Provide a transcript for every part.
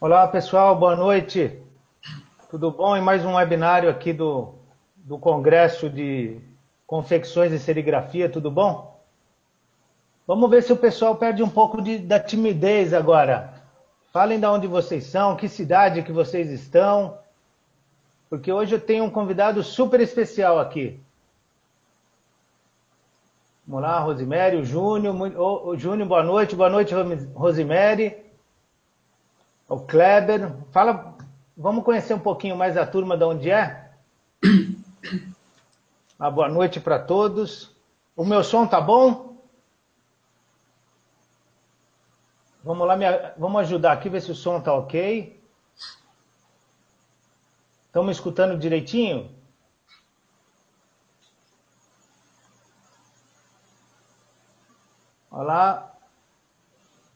Olá pessoal, boa noite. Tudo bom? Em mais um webinário aqui do Congresso de Confecções e Serigrafia, tudo bom? Vamos ver se o pessoal perde um pouco da timidez agora. Falem de onde vocês são, que cidade que vocês estão, porque hoje eu tenho um convidado super especial aqui. Vamos lá, Rosemary, o Júnior. O Júnior, boa noite, Rosemary. O Kleber. Fala, vamos conhecer um pouquinho mais a turma de onde é? Boa noite para todos. O meu som tá bom? Vamos lá, vamos ajudar aqui, ver se o som tá ok. Estão me escutando direitinho? Olha lá.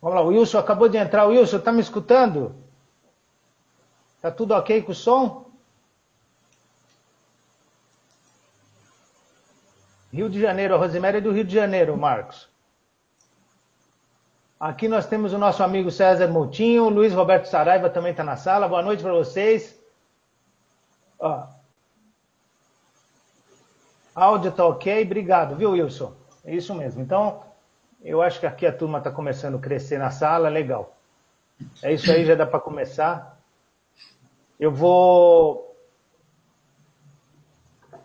Vamos lá, o Wilson acabou de entrar. Wilson, tá me escutando? Tá tudo ok com o som? Rio de Janeiro, a Rosemary é do Rio de Janeiro, Marcos. Aqui nós temos o nosso amigo César Moutinho, o Luiz Roberto Saraiva também está na sala. Boa noite para vocês. Ó. Áudio está ok, obrigado, viu, Wilson? É isso mesmo. Então, eu acho que aqui a turma está começando a crescer na sala, legal. É isso aí, já dá para começar. Eu vou...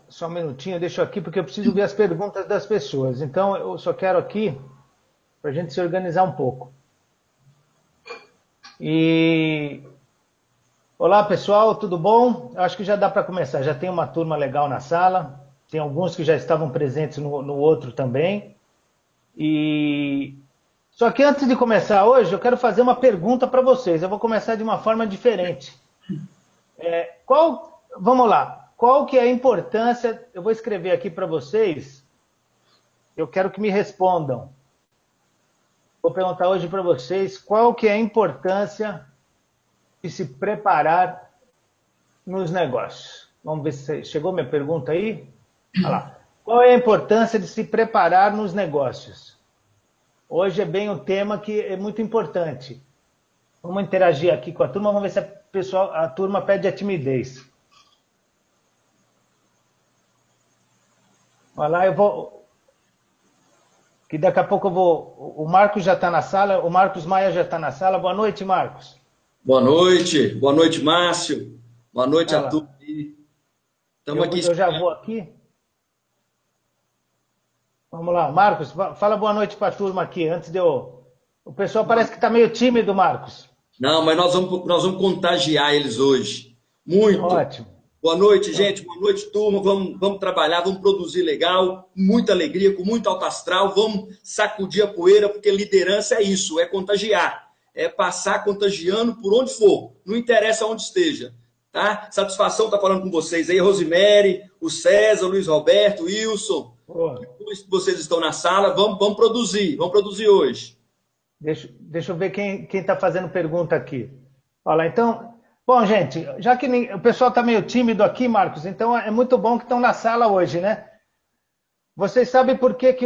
Só um minutinho, deixa aqui, porque eu preciso ver as perguntas das pessoas. Então, eu só quero aqui, para a gente se organizar um pouco. Olá, pessoal, tudo bom? Eu acho que já dá para começar. Já tem uma turma legal na sala. Tem alguns que já estavam presentes no outro também. Só que antes de começar hoje, eu quero fazer uma pergunta para vocês. Eu vou começar de uma forma diferente. Vamos lá. Qual que é a importância... Eu vou escrever aqui para vocês. Eu quero que me respondam. Vou perguntar hoje para vocês qual que é a importância de se preparar nos negócios. Vamos ver se chegou minha pergunta aí. Olha lá. Qual é a importância de se preparar nos negócios? Hoje é bem um tema que é muito importante. Vamos interagir aqui com a turma, vamos ver se a turma perde a timidez. Olha lá, eu vou... Que daqui a pouco eu vou... O Marcos já está na sala, o Marcos Maia já está na sala. Boa noite, Marcos. Boa noite, Márcio. Boa noite a todos. Estamos aqui. Eu já vou aqui. Vamos lá, Marcos, fala boa noite para a turma aqui, antes de eu... O pessoal parece que está meio tímido, Marcos. Não, mas nós vamos contagiar eles hoje. Muito. Ótimo. Boa noite, gente. Boa noite, turma. Vamos trabalhar, vamos produzir legal, com muita alegria, com muito alto astral. Vamos sacudir a poeira, porque liderança é isso, é contagiar. É passar contagiando por onde for. Não interessa onde esteja. Tá? Satisfação estar falando com vocês aí. Rosemary, o César, o Luiz Roberto, o Wilson. Vocês estão na sala. Vamos produzir hoje. Deixa eu ver quem está fazendo pergunta aqui. Olha lá, então... Bom, gente, já que o pessoal está meio tímido aqui, Marcos, então é muito bom que estão na sala hoje, né? Vocês sabem por que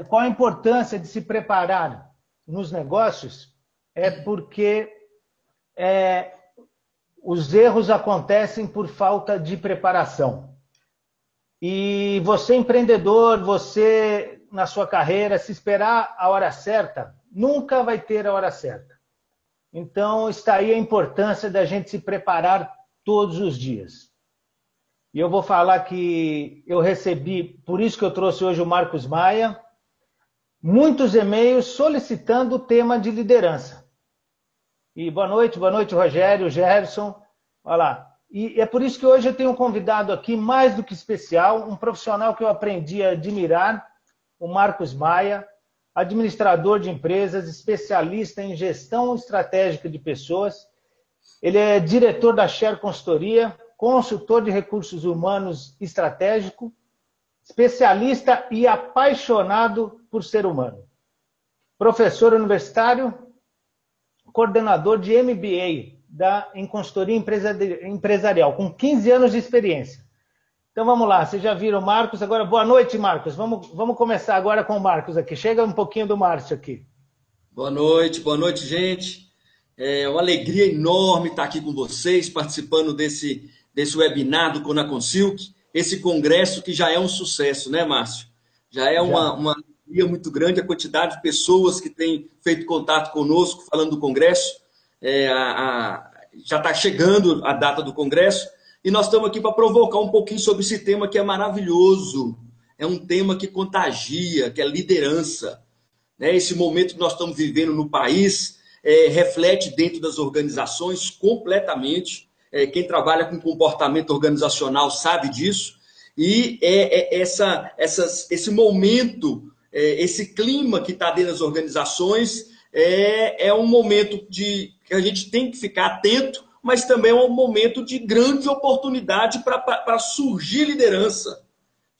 qual a importância de se preparar nos negócios? É porque os erros acontecem por falta de preparação. E você, empreendedor, você, na sua carreira, se esperar a hora certa, nunca vai ter a hora certa. Então, está aí a importância da gente se preparar todos os dias. E eu vou falar que eu recebi, por isso que eu trouxe hoje o Marcos Maia, muitos e-mails solicitando o tema de liderança. E boa noite, Rogério, Gerson. Olha lá. E é por isso que hoje eu tenho um convidado aqui, mais do que especial, um profissional que eu aprendi a admirar, o Marcos Maia, administrador de empresas, especialista em gestão estratégica de pessoas. Ele é diretor da Share Consultoria, consultor de recursos humanos estratégico, especialista e apaixonado por ser humano. Professor universitário, coordenador de MBA em consultoria empresarial, com 15 anos de experiência. Então vamos lá, vocês já viram o Marcos, agora boa noite, Marcos. Vamos começar agora com o Marcos aqui. Chega um pouquinho do Márcio aqui. Boa noite, gente. É uma alegria enorme estar aqui com vocês, participando desse webinar do Conaconsilc, esse congresso que já é um sucesso, né, Márcio? Já é uma alegria muito grande a quantidade de pessoas que têm feito contato conosco falando do congresso. Já está chegando a data do congresso e nós estamos aqui para provocar um pouquinho sobre esse tema que é maravilhoso. É um tema que contagia, que é liderança. Esse momento que nós estamos vivendo no país reflete dentro das organizações completamente. Quem trabalha com comportamento organizacional sabe disso. E esse momento, esse clima que está dentro das organizações é um momento que a gente tem que ficar atento, mas também é um momento de grande oportunidade para surgir liderança.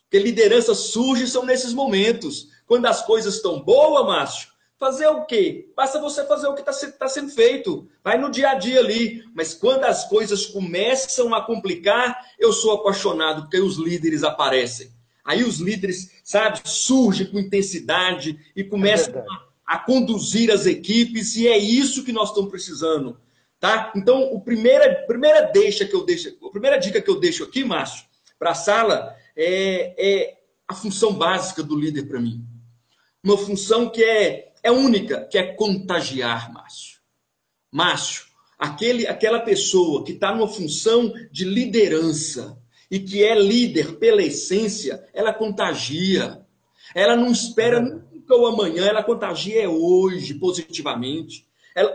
Porque liderança surge são nesses momentos. Quando as coisas estão boas, Márcio, fazer o quê? Basta você fazer o que está sendo feito. Vai no dia a dia ali. Mas quando as coisas começam a complicar, eu sou apaixonado porque os líderes aparecem. Aí os líderes, sabe, surgem com intensidade e começam a conduzir as equipes, e é isso que nós estamos precisando. Tá? Então, a primeira dica que eu deixo aqui, Márcio, para a sala, é a função básica do líder para mim. Uma função que é única, que é contagiar, Márcio. Márcio, aquela pessoa que está numa função de liderança e que é líder pela essência, ela contagia. Ela não espera nunca o amanhã, ela contagia hoje, positivamente.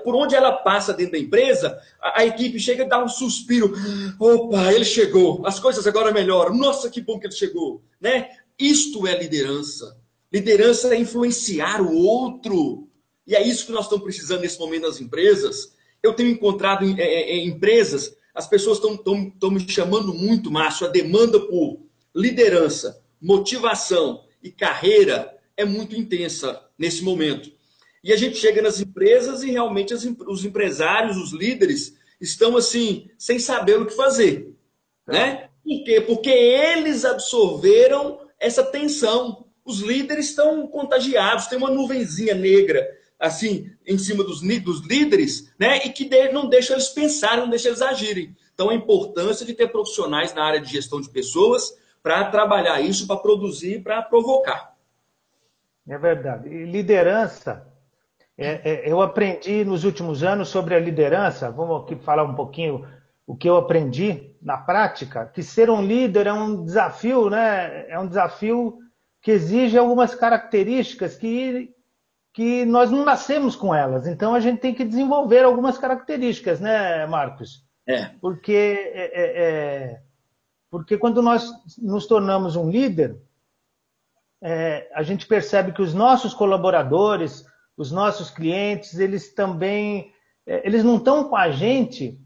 Por onde ela passa dentro da empresa, a equipe chega e dá um suspiro. Opa, ele chegou, as coisas agora melhoram. Nossa, que bom que ele chegou. Né? Isto é liderança. Liderança é influenciar o outro. E é isso que nós estamos precisando nesse momento das empresas. Eu tenho encontrado em empresas, as pessoas estão me chamando muito, Márcio, a demanda por liderança, motivação e carreira é muito intensa nesse momento. E a gente chega nas empresas e realmente os empresários, os líderes, estão assim, sem saber o que fazer. Né? Por quê? Porque eles absorveram essa tensão. Os líderes estão contagiados, tem uma nuvenzinha negra assim em cima dos líderes, né? E que não deixa eles pensarem, não deixa eles agirem. Então a importância de ter profissionais na área de gestão de pessoas para trabalhar isso, para produzir, para provocar. É verdade. E liderança, eu aprendi nos últimos anos sobre a liderança, vamos aqui falar um pouquinho o que eu aprendi na prática, que ser um líder é um desafio, né? É um desafio que exige algumas características que nós não nascemos com elas. Então a gente tem que desenvolver algumas características, né, Marcos? Porque quando nós nos tornamos um líder, a gente percebe que os nossos colaboradores, os nossos clientes, eles não estão com a gente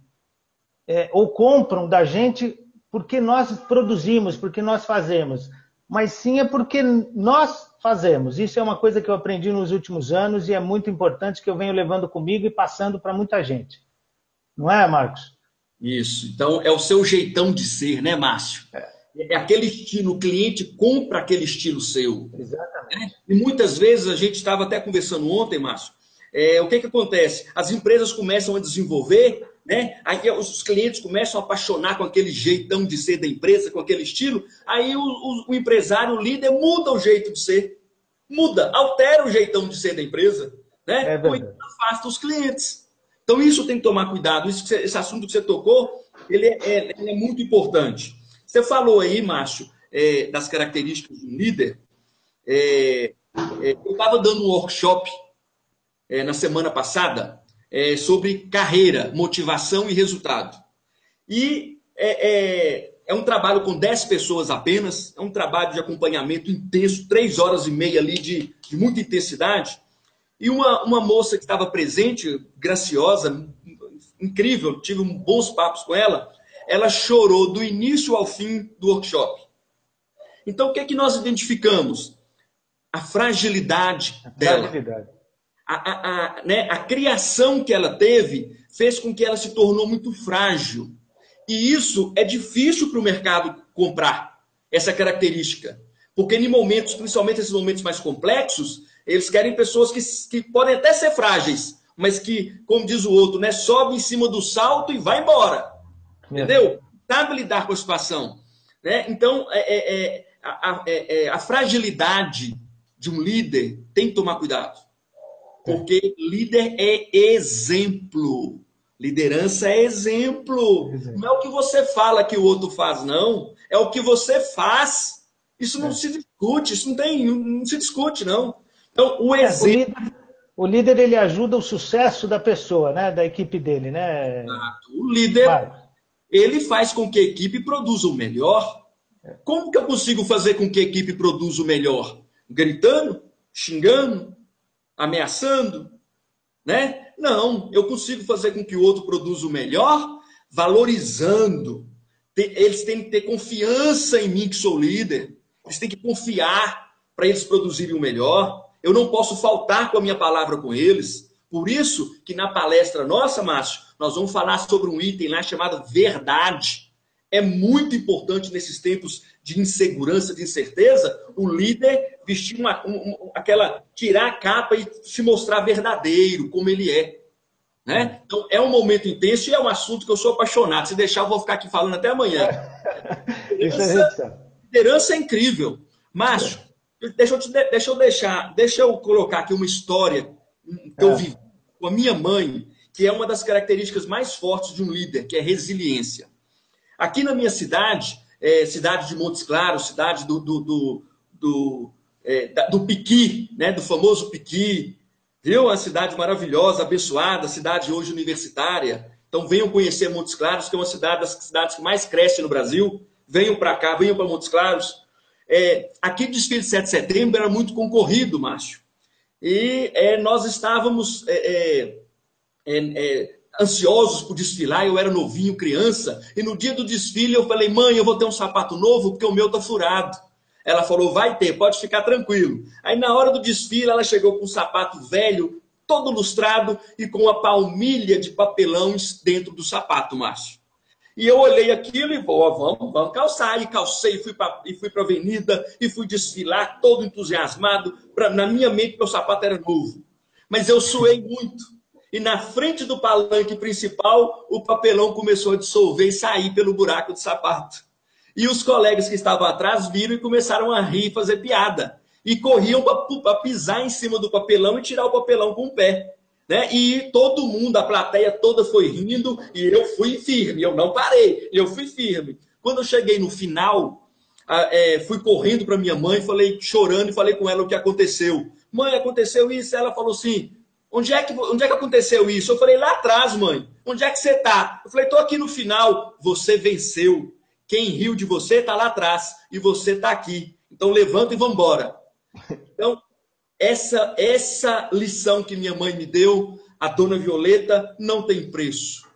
ou compram da gente porque nós produzimos, porque nós fazemos, mas sim é porque nós fazemos. Isso é uma coisa que eu aprendi nos últimos anos e é muito importante, que eu venho levando comigo e passando para muita gente. Não é, Marcos? Isso. Então, é o seu jeitão de ser, né, Márcio? É aquele estilo, o cliente compra aquele estilo seu. Exatamente. E muitas vezes, a gente estava até conversando ontem, Márcio, o que acontece? As empresas começam a desenvolver, né? Aí os clientes começam a apaixonar com aquele jeitão de ser da empresa, com aquele estilo, aí o empresário, o líder, muda o jeito de ser. Muda, altera o jeitão de ser da empresa, né? Ou então afasta os clientes. Então isso tem que tomar cuidado. Esse assunto que você tocou, ele é muito importante. Você falou aí, Márcio, das características do líder. Eu estava dando um workshop na semana passada sobre carreira, motivação e resultado. E é um trabalho com 10 pessoas apenas, é um trabalho de acompanhamento intenso, 3 horas e meia ali de muita intensidade. E uma moça que estava presente, graciosa, incrível, tive bons papos com ela, ela chorou do início ao fim do workshop. Então, o que é que nós identificamos? A fragilidade dela. A criação que ela teve fez com que ela se tornou muito frágil. E isso é difícil para o mercado comprar, essa característica. Porque em momentos, principalmente esses momentos mais complexos, eles querem pessoas que podem até ser frágeis, mas que, como diz o outro, né, sobe em cima do salto e vai embora. Entendeu? Sabe lidar com a situação. Né? Então, a fragilidade de um líder tem que tomar cuidado. Porque líder é exemplo. Liderança é exemplo. Não é o que você fala que o outro faz, não. É o que você faz. Isso não se discute, não se discute, não. Então, o exemplo... O líder, ele ajuda o sucesso da pessoa, né? Da equipe dele, né? O líder, ele faz com que a equipe produza o melhor. Como que eu consigo fazer com que a equipe produza o melhor? Gritando? Xingando? Ameaçando? Né? Não, eu consigo fazer com que o outro produza o melhor valorizando. Eles têm que ter confiança em mim que sou líder. Eles têm que confiar para eles produzirem o melhor. Eu não posso faltar com a minha palavra com eles. Por isso que na palestra nossa, Márcio, nós vamos falar sobre um item lá chamado verdade. É muito importante nesses tempos de insegurança, de incerteza, o líder vestir tirar a capa e se mostrar verdadeiro, como ele é. Né? Então, é um momento intenso e é um assunto que eu sou apaixonado. Se deixar, eu vou ficar aqui falando até amanhã. Liderança é incrível. Márcio, deixa eu colocar aqui uma história que eu vivi com a minha mãe, que é uma das características mais fortes de um líder, que é resiliência. Aqui na minha cidade, cidade de Montes Claros, cidade do Piqui, né, do famoso Piqui, viu? Uma cidade maravilhosa, abençoada, cidade hoje universitária. Então venham conhecer Montes Claros, que é uma das cidades que mais cresce no Brasil. Venham para cá, venham para Montes Claros. Aqui o desfile de 7 de setembro era muito concorrido, Márcio. E nós estávamos ansiosos por desfilar, eu era novinho, criança, e no dia do desfile eu falei, mãe, eu vou ter um sapato novo porque o meu tá furado. Ela falou, vai ter, pode ficar tranquilo. Aí na hora do desfile ela chegou com um sapato velho, todo lustrado e com uma palmilha de papelão dentro do sapato, Márcio. E eu olhei aquilo e vamos calçar. E calcei, fui para a avenida e fui desfilar todo entusiasmado. Na minha mente meu sapato era novo. Mas eu suei muito. E na frente do palanque principal, o papelão começou a dissolver e sair pelo buraco do sapato. E os colegas que estavam atrás viram e começaram a rir e fazer piada. E corriam para pisar em cima do papelão e tirar o papelão com o pé. Né? E todo mundo, a plateia toda foi rindo e eu fui firme. Eu não parei, eu fui firme. Quando eu cheguei no final, fui correndo para minha mãe, falei, chorando e falei com ela o que aconteceu. Mãe, aconteceu isso? Ela falou assim... Onde é que aconteceu isso? Eu falei, lá atrás, mãe. Onde é que você está? Eu falei, estou aqui no final. Você venceu. Quem riu de você está lá atrás. E você está aqui. Então levanta e vamos embora. Então, essa lição que minha mãe me deu, a dona Violeta, não tem preço.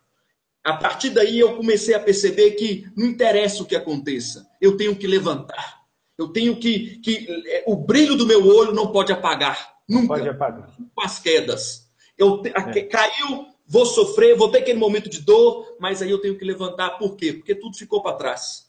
A partir daí eu comecei a perceber que não interessa o que aconteça. Eu tenho que levantar. Eu tenho que o brilho do meu olho não pode apagar. Nunca. Pode apagar. Com as quedas. Caiu, vou sofrer, vou ter aquele momento de dor, mas aí eu tenho que levantar. Por quê? Porque tudo ficou para trás.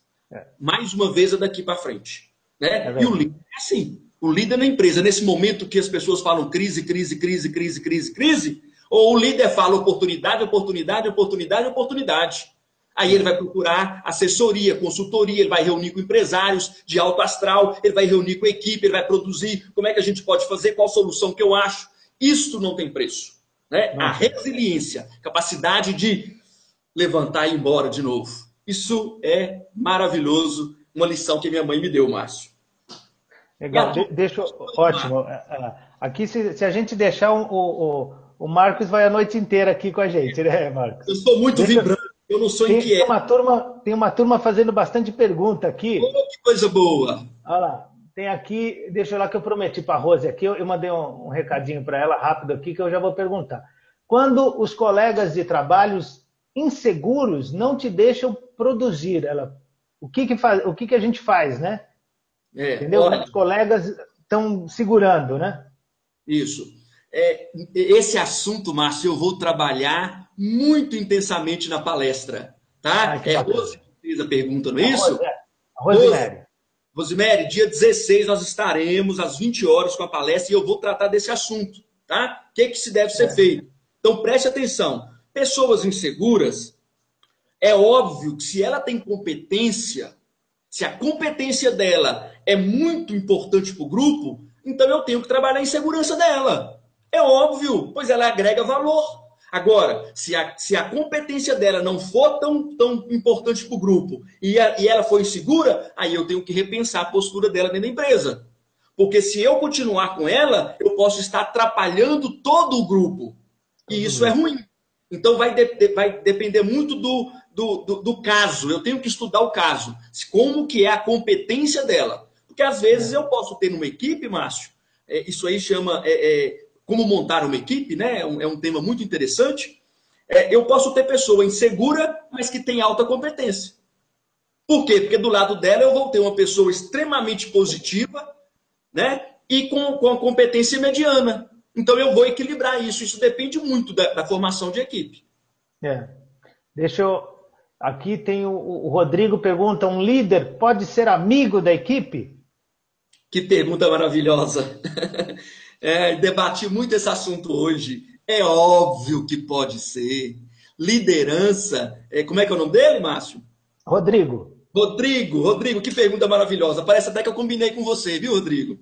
Mais uma vez é daqui para frente. Né? E o líder é assim. O líder na empresa, nesse momento que as pessoas falam crise, crise, crise, crise, crise, crise, ou o líder fala oportunidade, oportunidade, oportunidade, oportunidade. Aí ele vai procurar assessoria, consultoria, ele vai reunir com empresários de alto astral, ele vai reunir com a equipe, ele vai produzir, como é que a gente pode fazer, qual solução que eu acho. Isto não tem preço. Né? A resiliência, capacidade de levantar e ir embora de novo. Isso é maravilhoso, uma lição que minha mãe me deu, Márcio. Legal, ótimo. Aqui, se a gente deixar, o Marcos vai a noite inteira aqui com a gente, né, Marcos? Eu sou muito vibrante. Eu não sou inquieto. Tem uma turma fazendo bastante pergunta aqui. Oh, que coisa boa. Olha lá, tem aqui, deixa eu lá que eu prometi para a Rose aqui, eu mandei um recadinho para ela rápido aqui que eu já vou perguntar. Quando os colegas de trabalhos inseguros não te deixam produzir, o que a gente faz, né? Entendeu? Olha, os colegas estão segurando, né? Isso. Esse assunto, Márcio, eu vou trabalhar muito intensamente na palestra, tá? A Rose que fez a pergunta, não é isso? A Rosemary. Rosemary, dia 16 nós estaremos às 20 horas com a palestra e eu vou tratar desse assunto, tá? O que se deve ser feito? Então preste atenção. Pessoas inseguras, é óbvio que se ela tem competência, se a competência dela é muito importante para o grupo, então eu tenho que trabalhar em segurança dela. É óbvio, pois ela agrega valor. Agora, se a competência dela não for tão importante para o grupo e ela for insegura, aí eu tenho que repensar a postura dela dentro da empresa. Porque se eu continuar com ela, eu posso estar atrapalhando todo o grupo. E isso é ruim. Então vai depender muito do caso. Eu tenho que estudar o caso. Como que é a competência dela. Porque às vezes eu posso ter numa equipe, Márcio, isso aí chama como montar uma equipe, né? É um tema muito interessante. Eu posso ter pessoa insegura, mas que tem alta competência. Por quê? Porque do lado dela eu vou ter uma pessoa extremamente positiva, né? E com a competência mediana. Então eu vou equilibrar isso. Isso depende muito da formação de equipe. Deixa eu... Aqui tem o Rodrigo pergunta, um líder pode ser amigo da equipe? Que pergunta maravilhosa. Debati muito esse assunto hoje. É óbvio que pode ser. Liderança. Como é que é o nome dele, Márcio? Rodrigo, que pergunta maravilhosa. Parece até que eu combinei com você, viu, Rodrigo?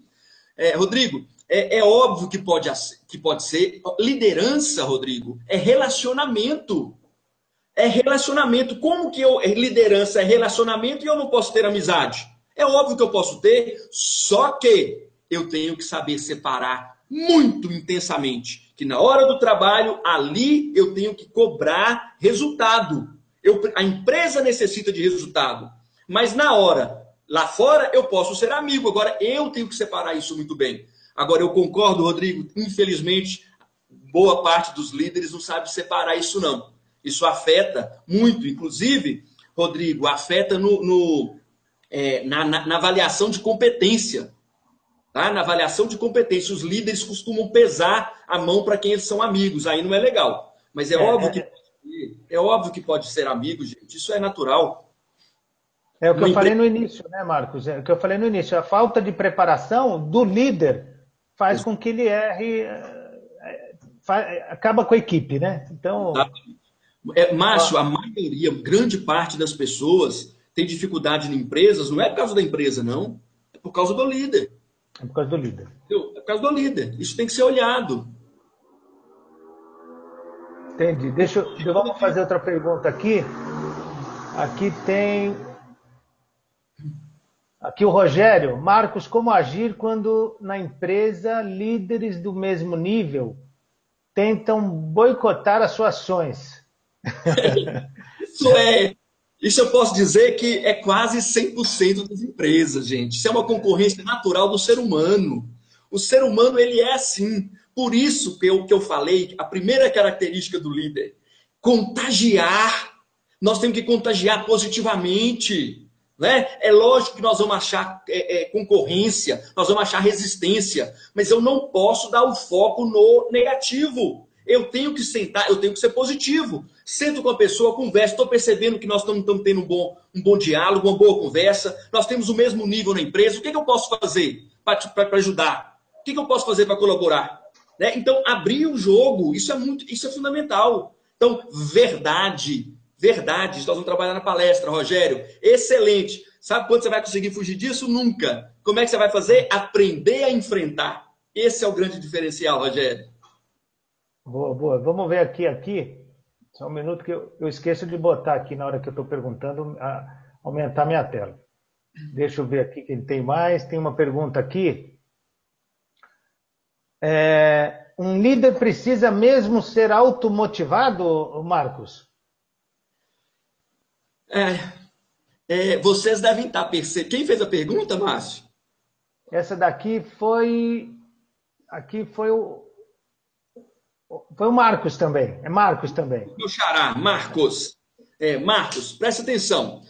Rodrigo, é óbvio que pode ser. Liderança, Rodrigo, é relacionamento. É relacionamento. Como que liderança é relacionamento e eu não posso ter amizade? É óbvio que eu posso ter, só que eu tenho que saber separar muito intensamente. Que na hora do trabalho, ali eu tenho que cobrar resultado. A empresa necessita de resultado. Mas na hora, lá fora, eu posso ser amigo. Agora, eu tenho que separar isso muito bem. Agora, eu concordo, Rodrigo, infelizmente, boa parte dos líderes não sabe separar isso, não. Isso afeta muito. Inclusive, Rodrigo, afeta na avaliação de competência. Tá? Na avaliação de competência, os líderes costumam pesar a mão para quem eles são amigos. Aí não é legal. Mas é óbvio que pode ser amigo, gente. Isso é natural. É o que eu falei no início, né, Marcos? É o que eu falei no início. A falta de preparação do líder faz com que ele erre, acaba com a equipe, né? Então... Márcio, a maioria, grande parte das pessoas tem dificuldade em empresas, não é por causa da empresa, não. É por causa do líder. É por causa do líder. É por causa do líder. Isso tem que ser olhado. Entendi. Vamos fazer outra pergunta aqui. Aqui o Rogério. Marcos, como agir quando na empresa líderes do mesmo nível tentam boicotar as suas ações? Isso eu posso dizer que é quase 100% das empresas, gente. Isso é uma concorrência natural do ser humano. O ser humano, ele é assim. Por isso que eu falei, a primeira característica do líder, contagiar. Nós temos que contagiar positivamente. Né? É lógico que nós vamos achar concorrência, nós vamos achar resistência, mas eu não posso dar o foco no negativo. Eu tenho que sentar, eu tenho que ser positivo. Sento com a pessoa, converso, estou percebendo que nós estamos tendo um bom diálogo, uma boa conversa, nós temos o mesmo nível na empresa, o que eu posso fazer para ajudar? O que eu posso fazer para colaborar? Né? Então, abrir o jogo, isso é fundamental. Então, verdade, nós vamos trabalhar na palestra, Rogério, excelente. Sabe quando você vai conseguir fugir disso? Nunca. Como é que você vai fazer? Aprender a enfrentar. Esse é o grande diferencial, Rogério. Boa. Vamos ver aqui. Só um minuto que eu esqueço de botar aqui na hora que eu estou perguntando, aumentar minha tela. Deixa eu ver aqui quem tem mais. Tem uma pergunta aqui. Um líder precisa mesmo ser automotivado, Marcos? Vocês devem estar percebendo. Quem fez a pergunta, Márcio? Essa daqui foi o Marcos também. É Marcos também. Meu xará, Marcos. Marcos, presta atenção.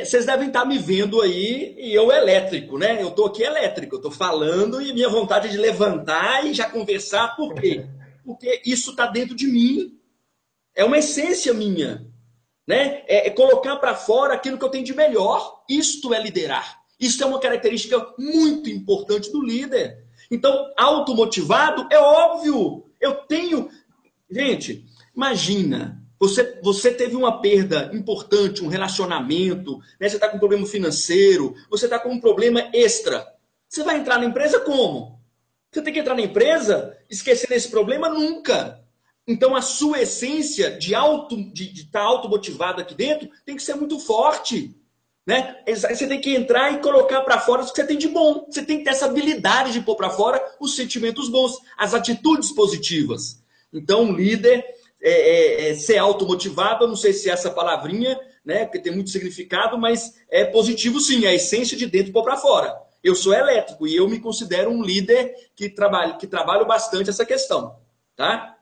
Vocês devem estar me vendo aí e eu elétrico, né? Eu estou aqui elétrico, eu estou falando e minha vontade de levantar e já conversar. Por quê? Porque isso está dentro de mim. É uma essência minha. Né? Colocar para fora aquilo que eu tenho de melhor. Isto é liderar. Isso é uma característica muito importante do líder. Então, automotivado é óbvio. Eu tenho... Gente, imagina, você teve uma perda importante, um relacionamento, né? Você está com um problema financeiro, você está com um problema extra. Você vai entrar na empresa como? Você tem que entrar na empresa esquecendo esse problema? Nunca. Então, a sua essência de estar automotivado aqui dentro tem que ser muito forte. Né? Você tem que entrar e colocar para fora o que você tem de bom. Você tem que ter essa habilidade de pôr para fora os sentimentos bons, as atitudes positivas. Então, um líder ser automotivado, eu não sei se é essa palavrinha, né, porque tem muito significado, mas é positivo sim, é a essência de dentro pôr para fora. Eu sou elétrico e eu me considero um líder que trabalho bastante essa questão. Tá?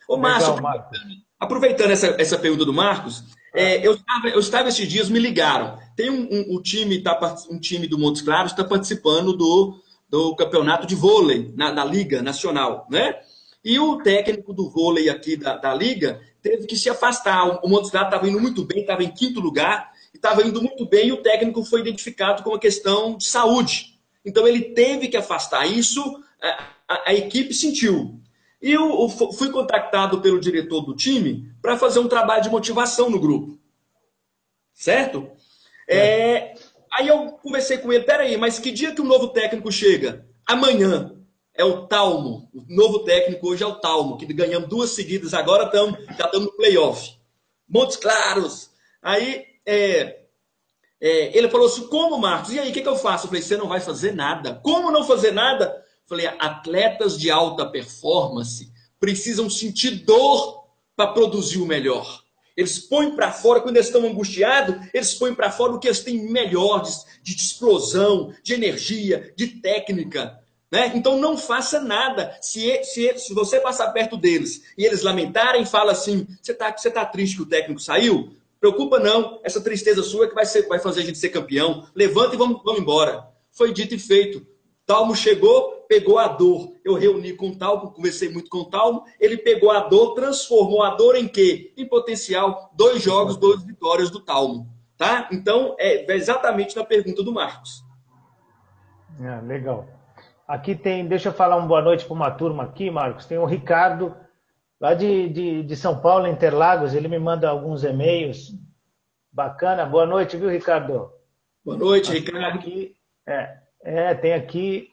Ô, Márcio, aproveitando essa pergunta do Marcos, eu estava esses dias, me ligaram. Tem um time do Montes Claros está participando do campeonato de vôlei na Liga Nacional, né? E o técnico do vôlei aqui da Liga teve que se afastar. O Montes Claros estava indo muito bem, estava em quinto lugar, estava indo muito bem e o técnico foi identificado com uma questão de saúde. Então ele teve que afastar. Isso a equipe sentiu. E eu fui contactado pelo diretor do time para fazer um trabalho de motivação no grupo. Certo? Aí eu conversei com ele, peraí, mas que dia que o novo técnico chega? Amanhã. É o Talmo. O novo técnico hoje é o Talmo, que ganhamos 2 seguidas, agora já estamos no playoff. Montes Claros. Aí ele falou assim, como, Marcos? E aí, o que eu faço? Eu falei, você não vai fazer nada. Como não fazer nada? Falei, atletas de alta performance precisam sentir dor para produzir o melhor. Eles põem para fora, quando eles estão angustiados, eles põem para fora o que eles têm melhor de explosão, de energia, de técnica. Né? Então não faça nada. Se você passar perto deles e eles lamentarem, fala assim, você tá triste que o técnico saiu? Preocupa não, essa tristeza sua é que vai fazer a gente ser campeão. Levanta e vamos embora. Foi dito e feito. Talmo chegou, pegou a dor. Eu reuni com o Talmo, conversei muito com o Talmo. Ele pegou a dor, transformou a dor em quê? Em potencial, 2 jogos, 2 vitórias do Talmo. Tá? Então, é exatamente na pergunta do Marcos. Legal. Aqui deixa eu falar uma boa noite para uma turma aqui, Marcos. Tem o Ricardo, lá de São Paulo, Interlagos. Ele me manda alguns e-mails. Bacana. Boa noite, viu, Ricardo? Boa noite, Ricardo. Aqui, tem aqui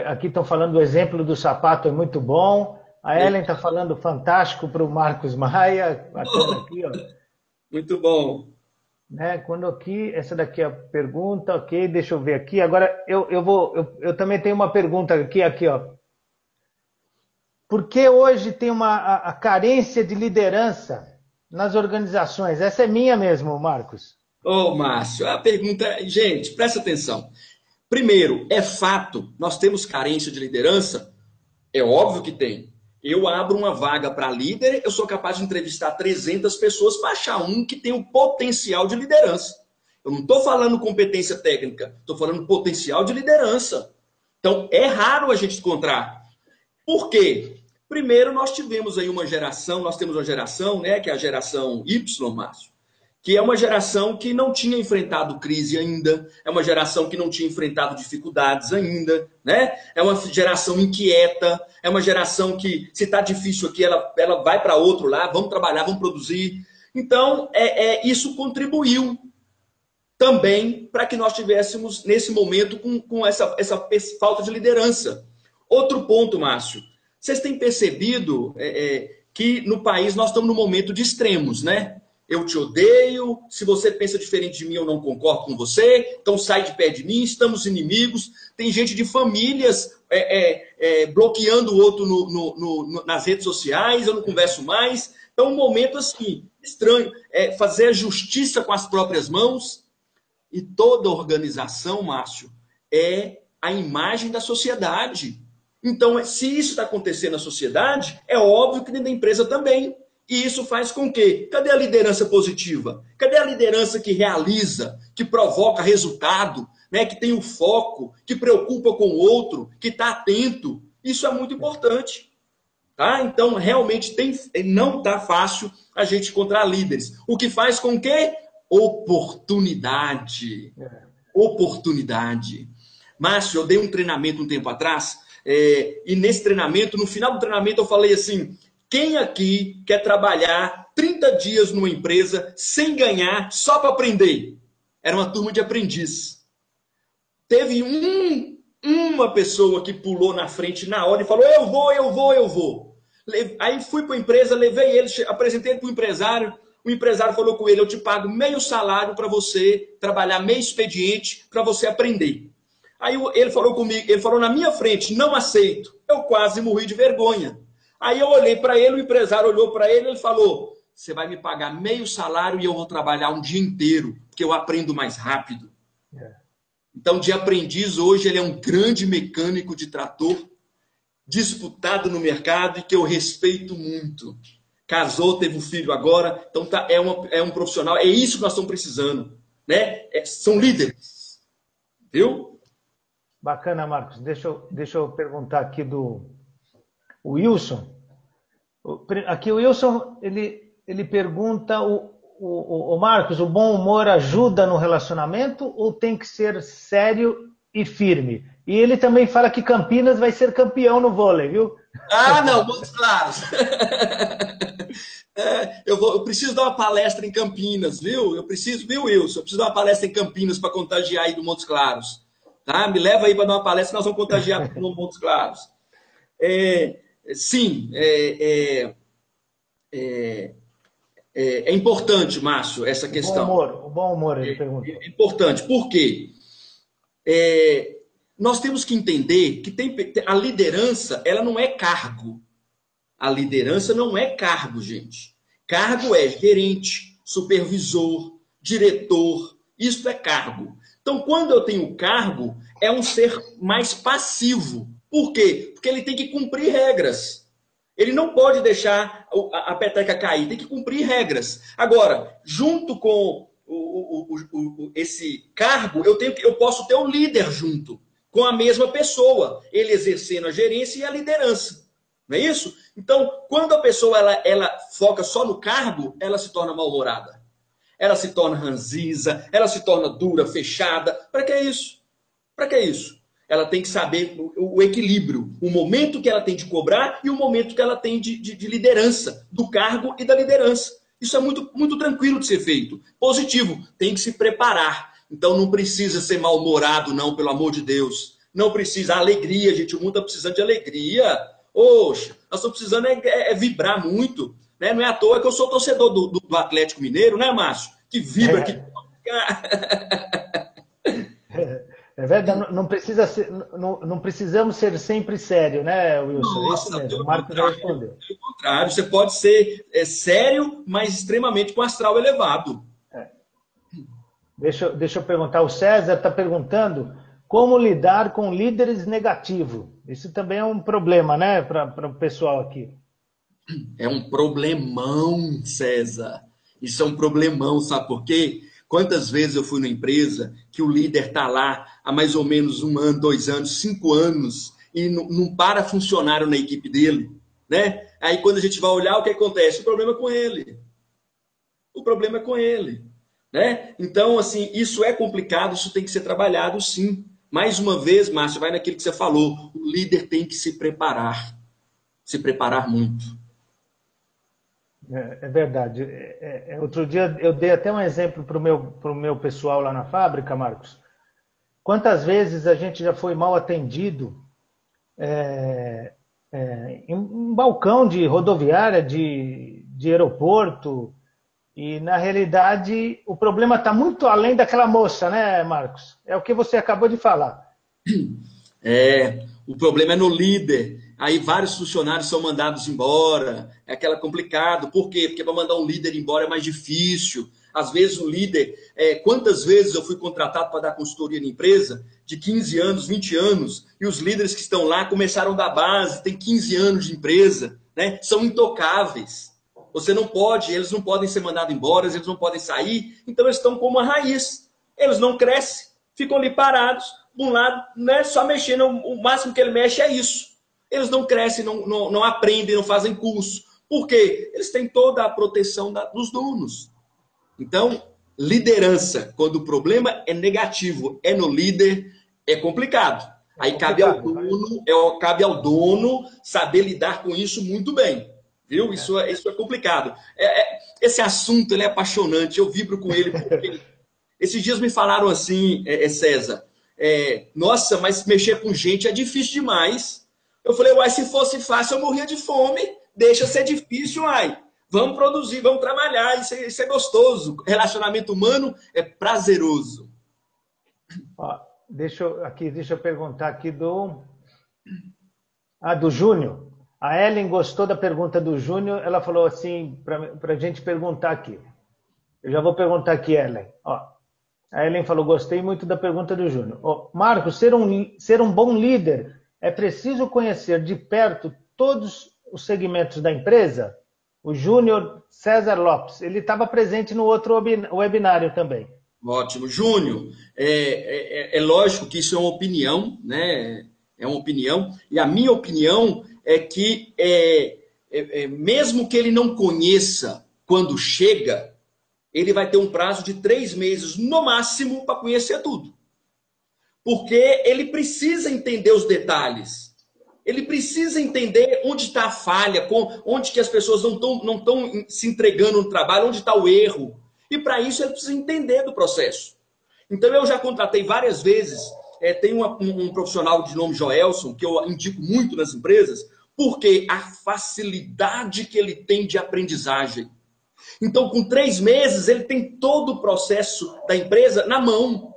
aqui estão falando do exemplo do sapato, é muito bom. A Ellen está falando fantástico para o Marcos Maia. Bacana aqui, ó. Muito bom. Né, essa daqui é a pergunta, ok, deixa eu ver aqui. Agora eu também tenho uma pergunta aqui, ó. Por que hoje tem a carência de liderança nas organizações? Essa é minha mesmo, Marcos. Márcio, a pergunta, gente, presta atenção. Primeiro, é fato, nós temos carência de liderança? É óbvio que tem. Eu abro uma vaga para líder, eu sou capaz de entrevistar 300 pessoas para achar um que tem o potencial de liderança. Eu não estou falando competência técnica, estou falando potencial de liderança. Então, é raro a gente encontrar. Por quê? Primeiro, nós temos uma geração, né, que é a geração Y, Márcio, que é uma geração que não tinha enfrentado crise ainda, é uma geração que não tinha enfrentado dificuldades ainda, né? É uma geração inquieta, é uma geração que, se está difícil aqui, ela vai para outro lá, vamos trabalhar, vamos produzir. Então, isso contribuiu também para que nós tivéssemos, nesse momento, com essa falta de liderança. Outro ponto, Márcio, vocês têm percebido que no país nós estamos num momento de extremos, né? Eu te odeio, se você pensa diferente de mim, eu não concordo com você, então sai de perto de mim, estamos inimigos. Tem gente de famílias bloqueando o outro nas redes sociais, eu não converso mais. Então, um momento assim, estranho, fazer a justiça com as próprias mãos. E toda organização, Márcio, é a imagem da sociedade. Então, se isso está acontecendo na sociedade, é óbvio que dentro da empresa também. E isso faz com que, cadê a liderança positiva? Cadê a liderança que realiza, que provoca resultado, né? Que tem o foco, que preocupa com o outro, que está atento? Isso é muito importante. Tá? Então, realmente, não está fácil a gente encontrar líderes. O que faz com que? Oportunidade. Oportunidade. Márcio, eu dei um treinamento um tempo atrás, e nesse treinamento, no final do treinamento, eu falei assim: quem aqui quer trabalhar 30 dias numa empresa sem ganhar, só para aprender? Era uma turma de aprendiz. Teve uma pessoa que pulou na frente na hora e falou: eu vou, eu vou, eu vou. Aí fui para a empresa, levei ele, apresentei ele para o empresário. O empresário falou com ele: eu te pago meio salário para você trabalhar meio expediente para você aprender. Aí ele falou comigo, ele falou na minha frente: não aceito. Eu quase morri de vergonha. Aí eu olhei para ele, o empresário olhou para ele e ele falou: você vai me pagar meio salário e eu vou trabalhar um dia inteiro, porque eu aprendo mais rápido. Então, de aprendiz, hoje ele é um grande mecânico de trator, disputado no mercado e que eu respeito muito. Casou, teve um filho agora, então é um profissional, é isso que nós estamos precisando, né? São líderes, viu? Bacana, Marcos. Deixa eu perguntar aqui do Wilson. Aqui o Wilson, ele pergunta, o Marcos, o bom humor ajuda no relacionamento ou tem que ser sério e firme? E ele também fala que Campinas vai ser campeão no vôlei, viu? Ah, não, Montes Claros. Eu preciso dar uma palestra em Campinas, viu? Viu, Wilson? Eu preciso dar uma palestra em Campinas para contagiar aí do Montes Claros. Tá? Me leva aí para dar uma palestra, nós vamos contagiar no Montes Claros. Sim, é importante, Márcio, essa questão. O bom humor, ele pergunta. É importante, por quê? Nós temos que entender que a liderança, ela não é cargo. A liderança não é cargo, gente. Cargo é gerente, supervisor, diretor. Isso é cargo. Então, quando eu tenho cargo, é um ser mais passivo. Por quê? Porque ele tem que cumprir regras. Ele não pode deixar a peteca cair, tem que cumprir regras. Agora, junto com esse cargo, eu posso ter um líder junto, com a mesma pessoa, ele exercendo a gerência e a liderança. Não é isso? Então, quando a pessoa ela foca só no cargo, ela se torna mal-humorada. Ela se torna ranziza, ela se torna dura, fechada. Para que isso? Para que isso? Ela tem que saber o equilíbrio, o momento que ela tem de cobrar e o momento que ela tem de liderança, do cargo e da liderança. Isso é muito, muito tranquilo de ser feito. Positivo, tem que se preparar. Então não precisa ser mal-humorado, não, pelo amor de Deus. Não precisa. Alegria, gente, o mundo está precisando de alegria. Oxe, nós estamos precisando vibrar muito. Né? Não é à toa que eu sou torcedor do Atlético Mineiro, né, Márcio? Que vibra, que... É verdade, não precisamos ser sempre sério, né, Wilson? Nossa, é isso mesmo, o Marcos já respondeu. Pelo contrário, você pode ser sério, mas extremamente com astral elevado. Deixa eu perguntar, o César está perguntando como lidar com líderes negativos. Isso também é um problema, né, para o pessoal aqui. É um problemão, César. Isso é um problemão, sabe por quê? Quantas vezes eu fui numa empresa que o líder está lá há mais ou menos 1 ano, 2 anos, 5 anos e não para funcionário na equipe dele, né? Aí quando a gente vai olhar, o que acontece? O problema é com ele. O problema é com ele, né? Então, assim, isso é complicado, isso tem que ser trabalhado, sim. Mais uma vez, Márcio, vai naquilo que você falou, o líder tem que se preparar muito. É verdade. Outro dia eu dei até um exemplo para o meu pessoal lá na fábrica, Marcos. Quantas vezes a gente já foi mal atendido em um balcão de rodoviária, de aeroporto, e na realidade o problema está muito além daquela moça, né, Marcos? É o que você acabou de falar. O problema é no líder. Aí vários funcionários são mandados embora. É aquela complicado. Por quê? Porque para mandar um líder embora é mais difícil. Às vezes o líder... quantas vezes eu fui contratado para dar consultoria na empresa de 15 anos, 20 anos, e os líderes que estão lá começaram da base, têm 15 anos de empresa, né? São intocáveis. Você não pode, eles não podem ser mandados embora, eles não podem sair, então eles estão como uma raiz. Eles não crescem, ficam ali parados, de um lado, né, só mexendo, o máximo que ele mexe é isso. Eles não crescem, não aprendem, não fazem curso. Por quê? Eles têm toda a proteção dos donos. Então, liderança, quando o problema é negativo, é no líder, É complicado. Aí cabe ao dono saber lidar com isso muito bem. Viu? Isso é complicado. Esse assunto ele é apaixonante. Eu vibro com ele porque esses dias me falaram assim, César, nossa, mas mexer com gente é difícil demais. Eu falei, uai, se fosse fácil eu morria de fome. Deixa ser difícil, uai. Vamos produzir, vamos trabalhar, isso é gostoso. Relacionamento humano é prazeroso. Ó, deixa eu perguntar aqui do Júnior. A Ellen gostou da pergunta do Júnior, ela falou assim, para a gente perguntar aqui. Eu já vou perguntar aqui, Ellen. Ó, a Ellen falou, gostei muito da pergunta do Júnior. Ó, Marcos, ser um bom líder, é preciso conhecer de perto todos os segmentos da empresa? O Júnior César Lopes, ele estava presente no outro webinário também. Ótimo. Júnior, é lógico que isso é uma opinião, né? É uma opinião, e a minha opinião é que mesmo que ele não conheça quando chega, ele vai ter um prazo de 3 meses, no máximo, para conhecer tudo. Porque ele precisa entender os detalhes. Ele precisa entender onde está a falha, onde que as pessoas não estão se entregando no trabalho, onde está o erro. E para isso ele precisa entender do processo. Então eu já contratei várias vezes, tem um profissional de nome Joelson, que eu indico muito nas empresas, porque a facilidade que ele tem de aprendizagem. Então com 3 meses ele tem todo o processo da empresa na mão.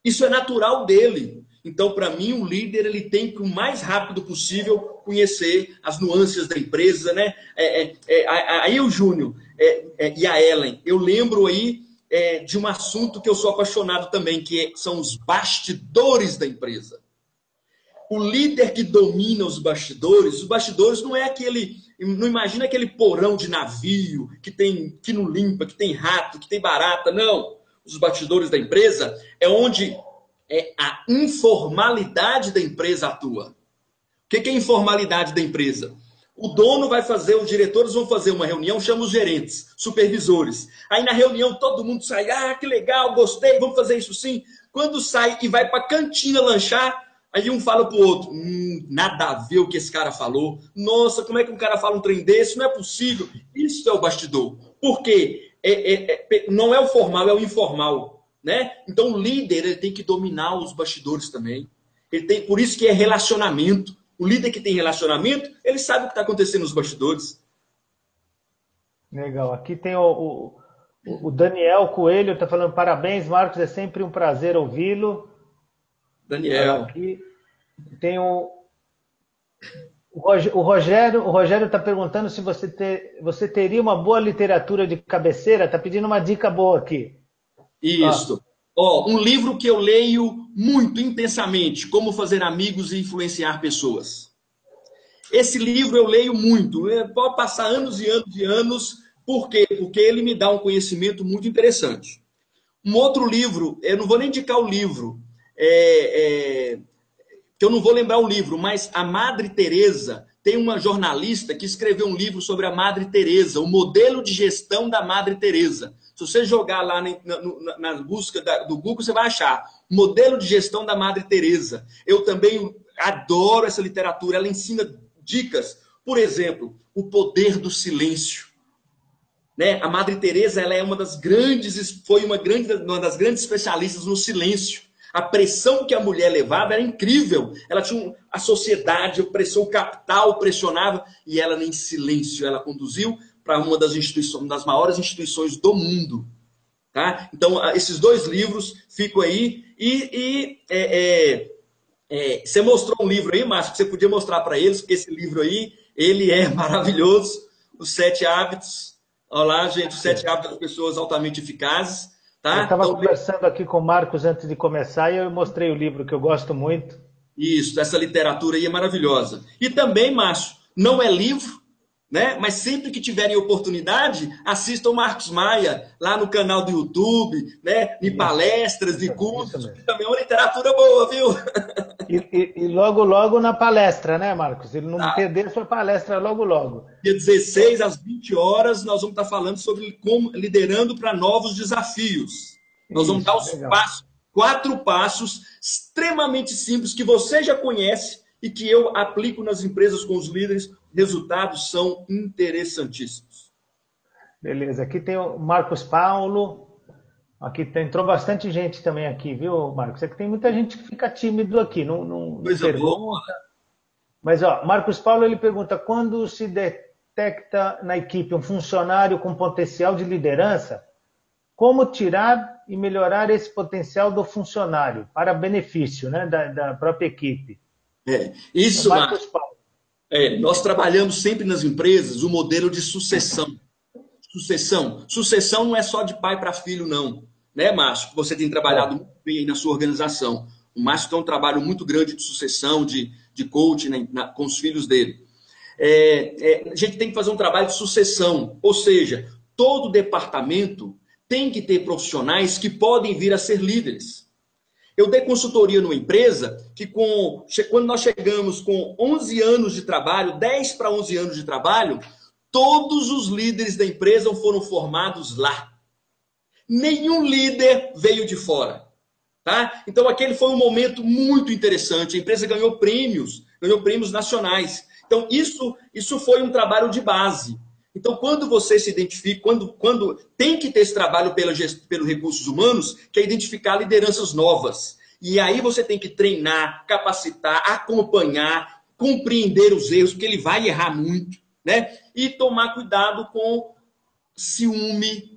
Isso é natural dele. Então, para mim, o líder ele tem que, o mais rápido possível, conhecer as nuances da empresa, né? Aí o Júnior e a Ellen, eu lembro aí de um assunto que eu sou apaixonado também, que são os bastidores da empresa. O líder que domina os bastidores não é aquele, não imagina aquele porão de navio que não limpa, que tem rato, que tem barata, não. Os bastidores da empresa é onde a informalidade da empresa atua. O que é a informalidade da empresa? O dono vai fazer, os diretores vão fazer uma reunião, chama os gerentes, supervisores. Aí na reunião todo mundo sai, que legal, gostei, vamos fazer isso sim. Quando sai e vai para a cantina lanchar, aí um fala para o outro, nada a ver o que esse cara falou. Nossa, como é que um cara fala um trem desse? Não é possível. Isso é o bastidor. Por quê? Não é o formal, é o informal. Né? Então o líder ele tem que dominar os bastidores também. Por isso que é relacionamento. O líder que tem relacionamento, ele sabe o que está acontecendo nos bastidores. Legal. Aqui tem o Daniel Coelho, está falando parabéns, Marcos, é sempre um prazer ouvi-lo. Daniel. Aqui tem o Rogério está perguntando se você teria uma boa literatura de cabeceira, está pedindo uma dica boa aqui. Isso. Um livro que eu leio muito intensamente, Como Fazer Amigos e Influenciar Pessoas. Esse livro eu leio muito. Pode passar anos e anos e anos. Por quê? Porque ele me dá um conhecimento muito interessante. Um outro livro, eu não vou nem indicar o livro, que eu não vou lembrar o livro, mas a Madre Teresa, tem uma jornalista que escreveu um livro sobre a Madre Teresa, o modelo de gestão da Madre Teresa. Se você jogar lá na busca do Google, você vai achar modelo de gestão da Madre Teresa. Eu também adoro essa literatura, ela ensina dicas. Por exemplo, o poder do silêncio. Né? A Madre Teresa ela é uma das grandes especialistas no silêncio. A pressão que a mulher levava era incrível. Ela tinha a sociedade, a pressão capital pressionava, e ela em silêncio, ela conduziu para uma das maiores instituições do mundo. Tá? Então, esses 2 livros ficam aí. Você mostrou um livro aí, Márcio, que você podia mostrar para eles, porque esse livro aí, ele é maravilhoso. Os 7 hábitos. Olha lá, gente, os 7 hábitos das pessoas altamente eficazes. Tá? Eu estava conversando aqui com o Marcos antes de começar e eu mostrei o livro que eu gosto muito. Isso, essa literatura aí é maravilhosa. E também, Márcio, não é livro, né? Mas sempre que tiverem oportunidade, assistam o Marcos Maia lá no canal do YouTube, né? Em palestras, de cursos, que também é uma literatura boa, viu? E logo, logo na palestra, né, Marcos? Ele não perder sua palestra logo, logo. Dia 16 às 20 horas, nós vamos estar falando sobre como liderando para novos desafios. Nós vamos dar os passos 4 passos extremamente simples que você já conhece e que eu aplico nas empresas com os líderes. Resultados são interessantíssimos. Beleza, aqui tem o Marcos Paulo. Aqui entrou bastante gente também aqui, viu, Marcos? É que tem muita gente que fica tímido aqui, não Coisa boa. Mas, ó, Marcos Paulo, ele pergunta, quando se detecta na equipe um funcionário com potencial de liderança, como tirar e melhorar esse potencial do funcionário para benefício, né, da própria equipe? Isso, Marcos Paulo. Nós trabalhamos sempre nas empresas o modelo de sucessão. Sucessão não é só de pai para filho, não. Né, Márcio? Você tem trabalhado muito bem aí na sua organização. O Márcio tem um trabalho muito grande de sucessão, de coaching, né, com os filhos dele. A gente tem que fazer um trabalho de sucessão. Ou seja, todo departamento tem que ter profissionais que podem vir a ser líderes. Eu dei consultoria numa empresa que quando nós chegamos com 11 anos de trabalho, 10 para 11 anos de trabalho, todos os líderes da empresa foram formados lá. Nenhum líder veio de fora. Tá? Então aquele foi um momento muito interessante. A empresa ganhou prêmios nacionais. Então isso foi um trabalho de base. Então quando você se identifica, quando tem que ter esse trabalho pelos recursos humanos, que é identificar lideranças novas. E aí você tem que treinar, capacitar, acompanhar, compreender os erros, porque ele vai errar muito, né? E tomar cuidado com ciúme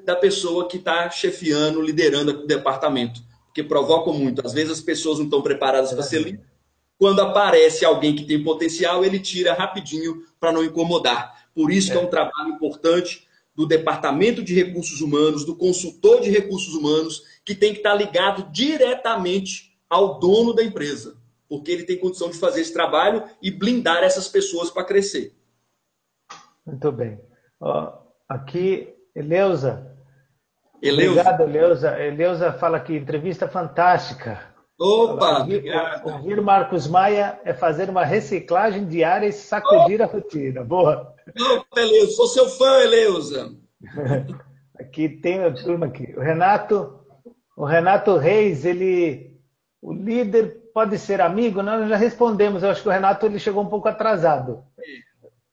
da pessoa que está chefiando, liderando o departamento. Porque provoca muito. Às vezes as pessoas não estão preparadas para ser líder. Quando aparece alguém que tem potencial, ele tira rapidinho para não incomodar. Por isso que é um trabalho importante do Departamento de Recursos Humanos, do consultor de recursos humanos, que tem que estar ligado diretamente ao dono da empresa. Porque ele tem condição de fazer esse trabalho e blindar essas pessoas para crescer. Muito bem. Aqui, Eleusa. Obrigado, Eleusa. Eleusa fala que entrevista fantástica. Opa, obrigado. Ouvir Marcos Maia é fazer uma reciclagem diária e sacudir a rotina. Boa. Opa, Eleusa, sou seu fã, Eleusa. Aqui tem a turma aqui. O Renato Reis, o líder pode ser amigo? Nós já respondemos. Eu acho que o Renato ele chegou um pouco atrasado.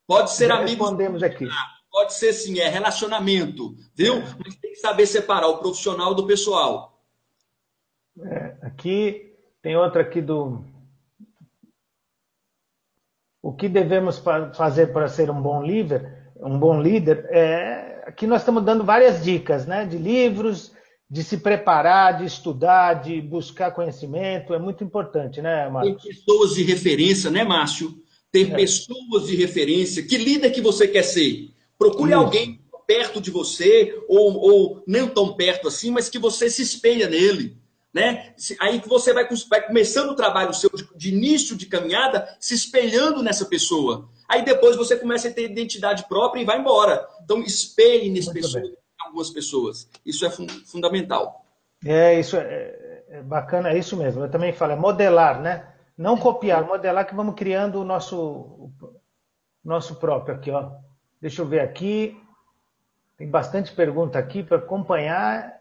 Pode ser amigo. Respondemos aqui. Pode ser sim, é relacionamento, viu? Mas tem que saber separar o profissional do pessoal. Aqui tem outra aqui o que devemos fazer para ser um bom líder? Aqui nós estamos dando várias dicas, né? De livros, de se preparar, de estudar, de buscar conhecimento. É muito importante, né, Márcio? Ter pessoas de referência, né, Márcio? Ter pessoas de referência. Que líder que você quer ser? Procure alguém perto de você, ou nem tão perto assim, mas que você se espelha nele. Né? Aí que você vai começando o trabalho seu de início de caminhada, se espelhando nessa pessoa. Aí depois você começa a ter identidade própria e vai embora. Então espelhe nesse pessoa, em algumas pessoas. Isso é fundamental. Isso é bacana, é isso mesmo. Eu também falo, é modelar, né? Não copiar, modelar que vamos criando o nosso próprio aqui, ó. Deixa eu ver aqui. Tem bastante pergunta aqui para acompanhar.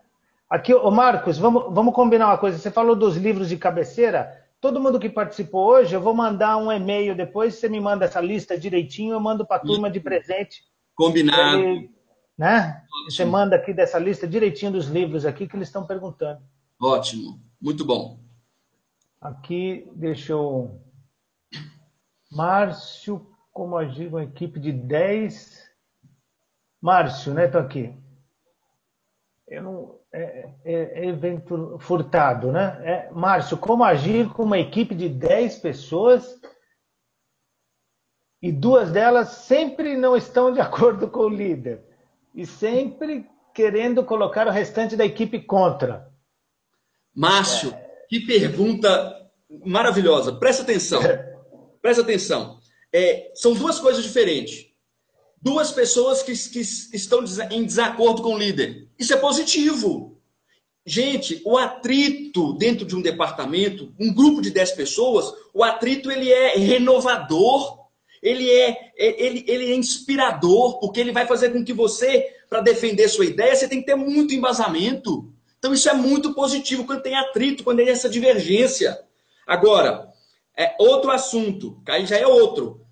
Aqui, ô Marcos, vamos combinar uma coisa. Você falou dos livros de cabeceira. Todo mundo que participou hoje, eu vou mandar um e-mail depois. Você me manda essa lista direitinho, eu mando para a turma de presente. Combinado. Né? Você manda aqui dessa lista direitinho dos livros aqui que eles estão perguntando. Ótimo, muito bom. Aqui, deixa eu... Márcio, como agir com uma equipe de 10... Márcio, né? Estou aqui. Eu não... evento furtado, né? Márcio, como agir com uma equipe de 10 pessoas e 2 delas sempre não estão de acordo com o líder e sempre querendo colocar o restante da equipe contra? Márcio, que pergunta maravilhosa. Presta atenção. Presta atenção. São 2 coisas diferentes. 2 pessoas que estão em desacordo com o líder. Isso é positivo. Gente, o atrito dentro de um departamento, um grupo de 10 pessoas, o atrito ele é renovador, ele é inspirador, porque ele vai fazer com que você, para defender sua ideia, você tem que ter muito embasamento. Então isso é muito positivo quando tem atrito, quando tem essa divergência. Agora, outro assunto, aí já é outro.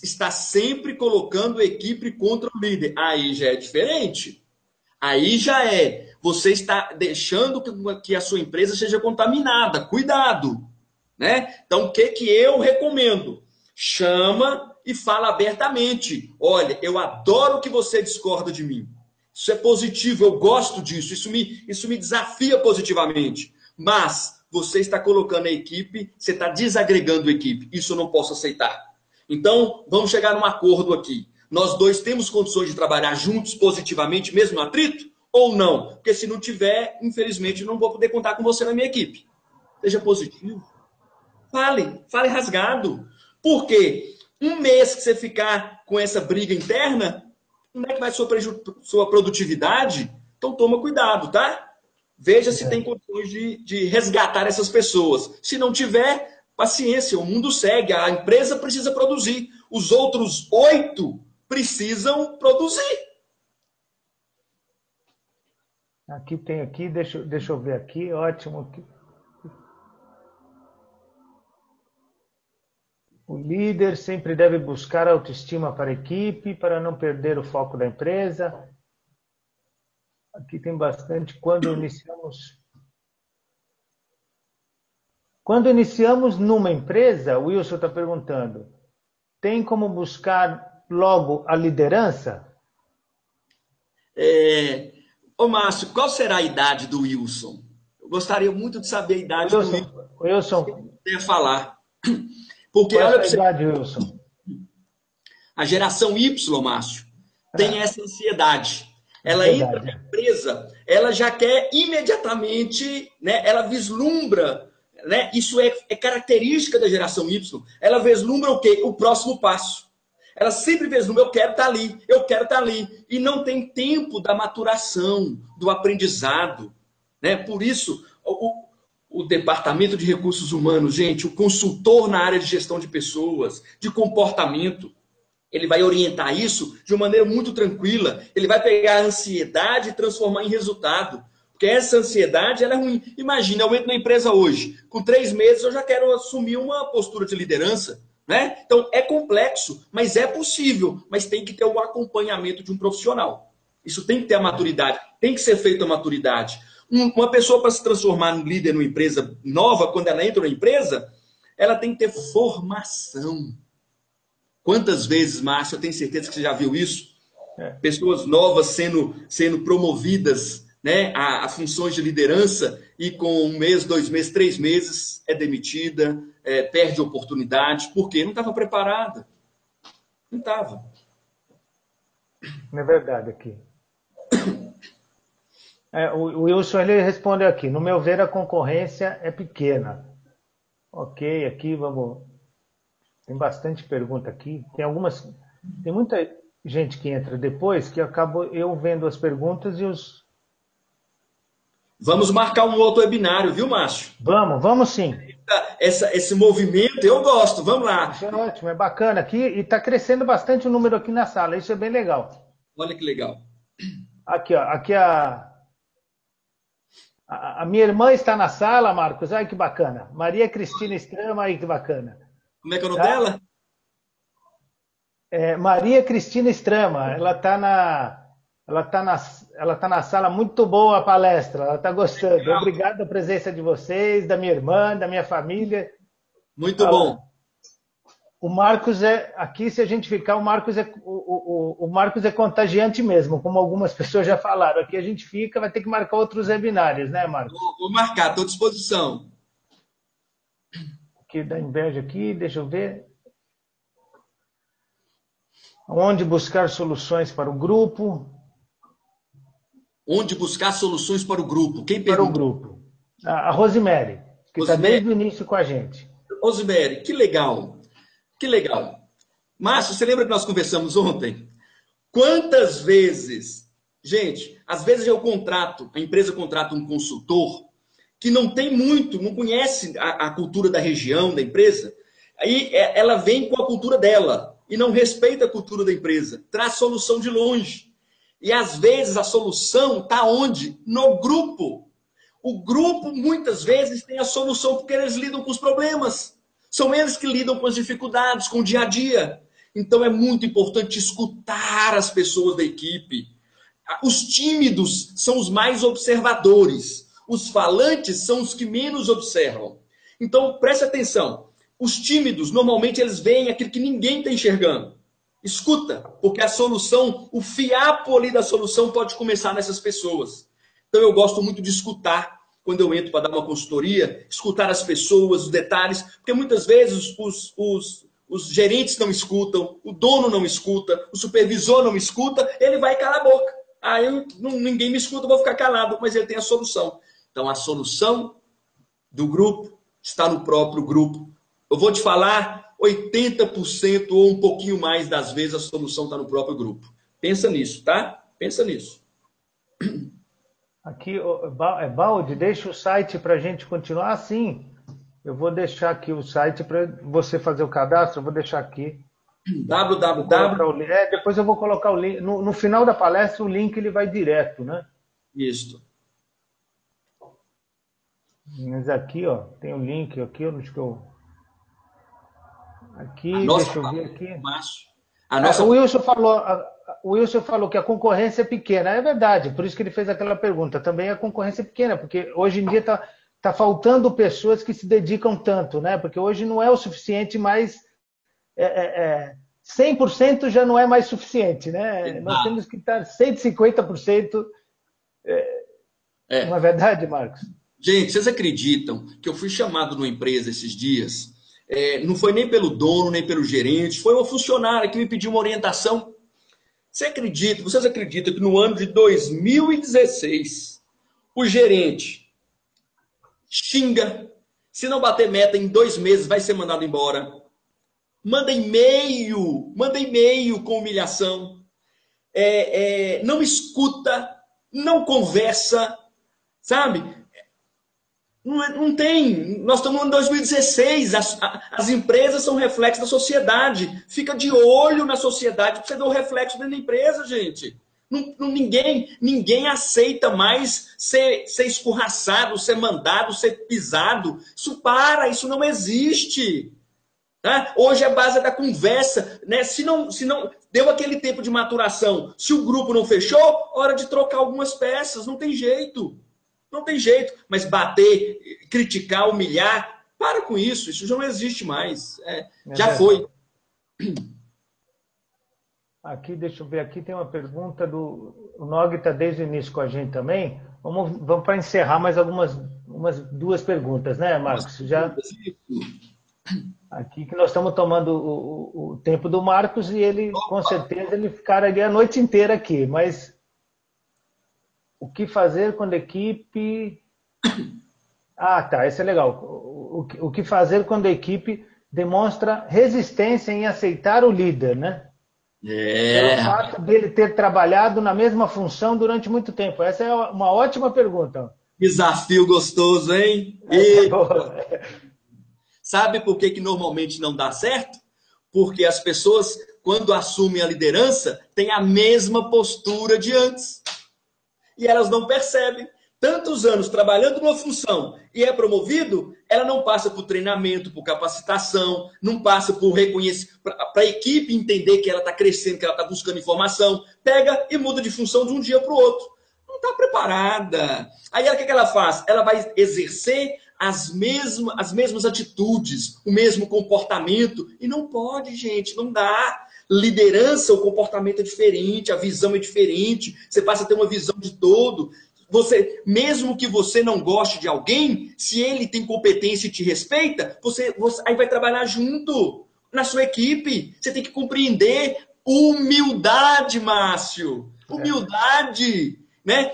Está sempre colocando a equipe contra o líder. Aí já é diferente. Aí já é. Você está deixando que a sua empresa seja contaminada. Cuidado. Né? Então, o que eu recomendo? Chama e fala abertamente. Olha, eu adoro que você discorda de mim. Isso é positivo, eu gosto disso. Isso me desafia positivamente. Mas você está colocando a equipe, você está desagregando a equipe. Isso eu não posso aceitar. Então, vamos chegar num acordo aqui. Nós dois temos condições de trabalhar juntos positivamente, mesmo no atrito? Ou não? Porque se não tiver, infelizmente, eu não vou poder contar com você na minha equipe. Seja positivo. Fale rasgado. Por quê? Um mês que você ficar com essa briga interna, como é que vai sua produtividade? Então toma cuidado, tá? Veja se tem condições de resgatar essas pessoas. Se não tiver, paciência, o mundo segue, a empresa precisa produzir. Os outros 8 precisam produzir. Aqui tem deixa eu ver aqui, ótimo. O líder sempre deve buscar autoestima para a equipe, para não perder o foco da empresa. Aqui tem bastante. Quando iniciamos numa empresa, o Wilson está perguntando, tem como buscar logo a liderança? Ô Márcio, qual será a idade do Wilson? Eu gostaria muito de saber a idade do Wilson. Wilson, eu falar. Porque qual olha é a idade, Wilson? A geração Y, Márcio, tem essa ansiedade. Ela entra na empresa, ela já quer imediatamente, né? Ela vislumbra, né? Isso é característica da geração Y. Ela vislumbra o quê? O próximo passo. Ela sempre vislumbra, eu quero estar ali, eu quero estar ali. E não tem tempo da maturação, do aprendizado. Né? Por isso, o departamento de recursos humanos, gente, o consultor na área de gestão de pessoas, de comportamento, ele vai orientar isso de uma maneira muito tranquila. Ele vai pegar a ansiedade e transformar em resultado. Porque essa ansiedade, ela é ruim. Imagina, eu entro na empresa hoje, com 3 meses eu já quero assumir uma postura de liderança. Né? Então, é complexo, mas é possível. Mas tem que ter o acompanhamento de um profissional. Isso tem que ter a maturidade. Tem que ser feita a maturidade. Uma pessoa, para se transformar em líder numa empresa nova, quando ela entra na empresa, ela tem que ter formação. Quantas vezes, Márcio, eu tenho certeza que você já viu isso? Pessoas novas sendo promovidas, né, a funções de liderança e com 1 mês, 2 meses, 3 meses é demitida, perde oportunidade. Por quê? Não estava preparada. Não estava. Não é verdade aqui. O Wilson ele responde aqui. No meu ver, a concorrência é pequena. Ok, aqui vamos... Tem bastante pergunta aqui. Tem muita gente que entra depois que acabo eu vendo as perguntas e os... Vamos marcar um outro webinário, viu, Márcio? Vamos sim. Esse movimento eu gosto, vamos lá. Isso é ótimo, é bacana aqui e está crescendo bastante o número aqui na sala, isso é bem legal. Olha que legal. Aqui, ó, a minha irmã está na sala, Marcos, olha que bacana. Maria Cristina Estrama, aí que bacana. Como é que é o nome dela? Maria Cristina Estrama, ela está na sala, muito boa a palestra, ela está gostando. Legal. Obrigado pela presença de vocês, da minha irmã, da minha família. Muito bom. O Marcos aqui, se a gente ficar, o Marcos é contagiante mesmo, como algumas pessoas já falaram. Aqui a gente fica, vai ter que marcar outros webinários, né, Marcos? Vou marcar, estou à disposição. Aqui da inveja aqui, deixa eu ver. Onde buscar soluções para o grupo? Onde buscar soluções para o grupo? Quem pergunta? Para o grupo. A Rosemary, que está desde o início com a gente. Rosemary, que legal. Que legal. Márcio, você lembra que nós conversamos ontem? Quantas vezes... Gente, às vezes a empresa contrata um consultor que não tem muito, não conhece a cultura da região, da empresa. Aí ela vem com a cultura dela e não respeita a cultura da empresa. Traz solução de longe. E às vezes a solução está onde? No grupo. O grupo, muitas vezes, tem a solução porque eles lidam com os problemas. São eles que lidam com as dificuldades, com o dia a dia. Então é muito importante escutar as pessoas da equipe. Os tímidos são os mais observadores. Os falantes são os que menos observam. Então preste atenção. Os tímidos, normalmente, eles veem aquilo que ninguém está enxergando. Escuta, porque a solução, o fiapo ali da solução pode começar nessas pessoas. Então eu gosto muito de escutar quando eu entro para dar uma consultoria, escutar as pessoas, os detalhes, porque muitas vezes os gerentes não escutam, o dono não escuta, o supervisor não escuta, ele vai calar a boca. Ninguém me escuta, eu vou ficar calado, mas ele tem a solução. Então a solução do grupo está no próprio grupo. Eu vou te falar, 80% ou um pouquinho mais das vezes a solução está no próprio grupo. Pensa nisso, tá? Pensa nisso. Aqui, Baldi, deixa o site para a gente continuar. Sim, eu vou deixar aqui o site para você fazer o cadastro. Eu vou deixar aqui. www. Depois eu vou colocar o link. No final da palestra, o link ele vai direto, né? Isso. Mas aqui, ó, tem um link aqui, onde que eu... Aqui, deixa eu ver aqui. O Wilson falou que a concorrência é pequena. É verdade, por isso que ele fez aquela pergunta. Também a concorrência é pequena, porque hoje em dia tá faltando pessoas que se dedicam tanto, né? Porque hoje não é o suficiente, mas 100% já não é mais suficiente, né? Nós temos que estar 150%. Não é verdade, Marcos? Gente, vocês acreditam que eu fui chamado numa empresa esses dias? Não foi nem pelo dono, nem pelo gerente, foi uma funcionária que me pediu uma orientação. Vocês acreditam que no ano de 2016, o gerente xinga, se não bater meta em 2 meses, vai ser mandado embora. Manda e-mail com humilhação, não escuta, não conversa, sabe? Não tem. Nós estamos em 2016. As empresas são reflexo da sociedade. Fica de olho na sociedade para você ver o reflexo dentro da empresa, gente. Ninguém aceita mais ser escorraçado, ser mandado, ser pisado. Isso não existe. Tá? Hoje é a base da conversa. Né? Se não deu aquele tempo de maturação, se o grupo não fechou, hora de trocar algumas peças. Não tem jeito. Não tem jeito, mas bater, criticar, humilhar, para com isso já não existe mais. Já foi. Aqui, deixa eu ver, aqui tem uma pergunta o Nog está desde o início com a gente também. Vamos para encerrar mais duas perguntas, né, Marcos? Aqui que nós estamos tomando o tempo do Marcos e ele, com certeza, ele ficaria a noite inteira aqui, mas... O que fazer quando a equipe... tá, esse é legal. O que fazer quando a equipe demonstra resistência em aceitar o líder, né? Pelo fato dele ter trabalhado na mesma função durante muito tempo. Essa é uma ótima pergunta. Desafio gostoso, hein? Sabe por que normalmente não dá certo? Porque as pessoas, quando assumem a liderança, têm a mesma postura de antes. E elas não percebem. Tantos anos trabalhando numa função e é promovido, ela não passa por treinamento, por capacitação, não passa por reconhecimento, para a equipe entender que ela está crescendo, que ela está buscando informação, pega e muda de função de um dia para o outro. Não está preparada. Aí o que ela faz? Ela vai exercer as mesmas atitudes, o mesmo comportamento, e não pode, gente, não dá. Liderança, o comportamento é diferente, a visão é diferente, você passa a ter uma visão de todo. Mesmo que você não goste de alguém, se ele tem competência e te respeita, você aí vai trabalhar junto na sua equipe. Você tem que compreender humildade, Márcio. Humildade, né?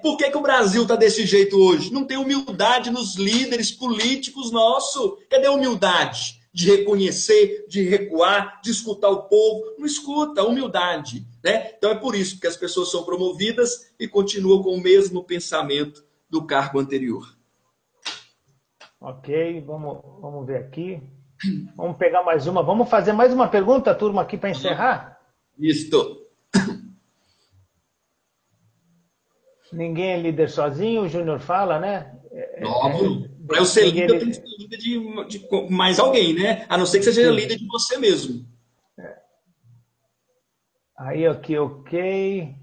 Por que o Brasil está desse jeito hoje? Não tem humildade nos líderes políticos nossos. Cadê a humildade? De reconhecer, de recuar, de escutar o povo. Não escuta, humildade. Né? Então é por isso que as pessoas são promovidas e continuam com o mesmo pensamento do cargo anterior. Ok, vamos ver aqui. Vamos pegar mais uma. Vamos fazer mais uma pergunta, turma, aqui para encerrar? Isso. Ninguém é líder sozinho, o Júnior fala, né? Óbvio. Para eu ser Ninguém é líder, eu tenho que ser líder de mais alguém, né? A não ser que você seja Sim. líder de você mesmo. Aí, aqui, ok.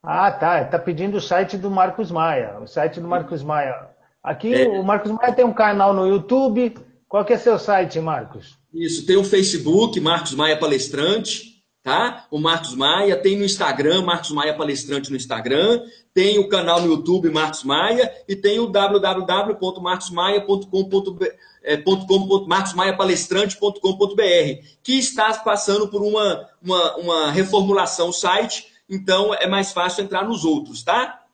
Ah, tá. Tá pedindo o site do Marcos Maia. O site do Marcos Maia. Aqui o Marcos Maia tem um canal no YouTube. Qual que é seu site, Marcos? Isso, tem o Facebook, Marcos Maia Palestrante, tá? O Marcos Maia, tem no Instagram, Marcos Maia Palestrante no Instagram, tem o canal no YouTube Marcos Maia e tem o www.marcosmaia.com.br, que está passando por uma reformulação o site, então é mais fácil entrar nos outros, tá?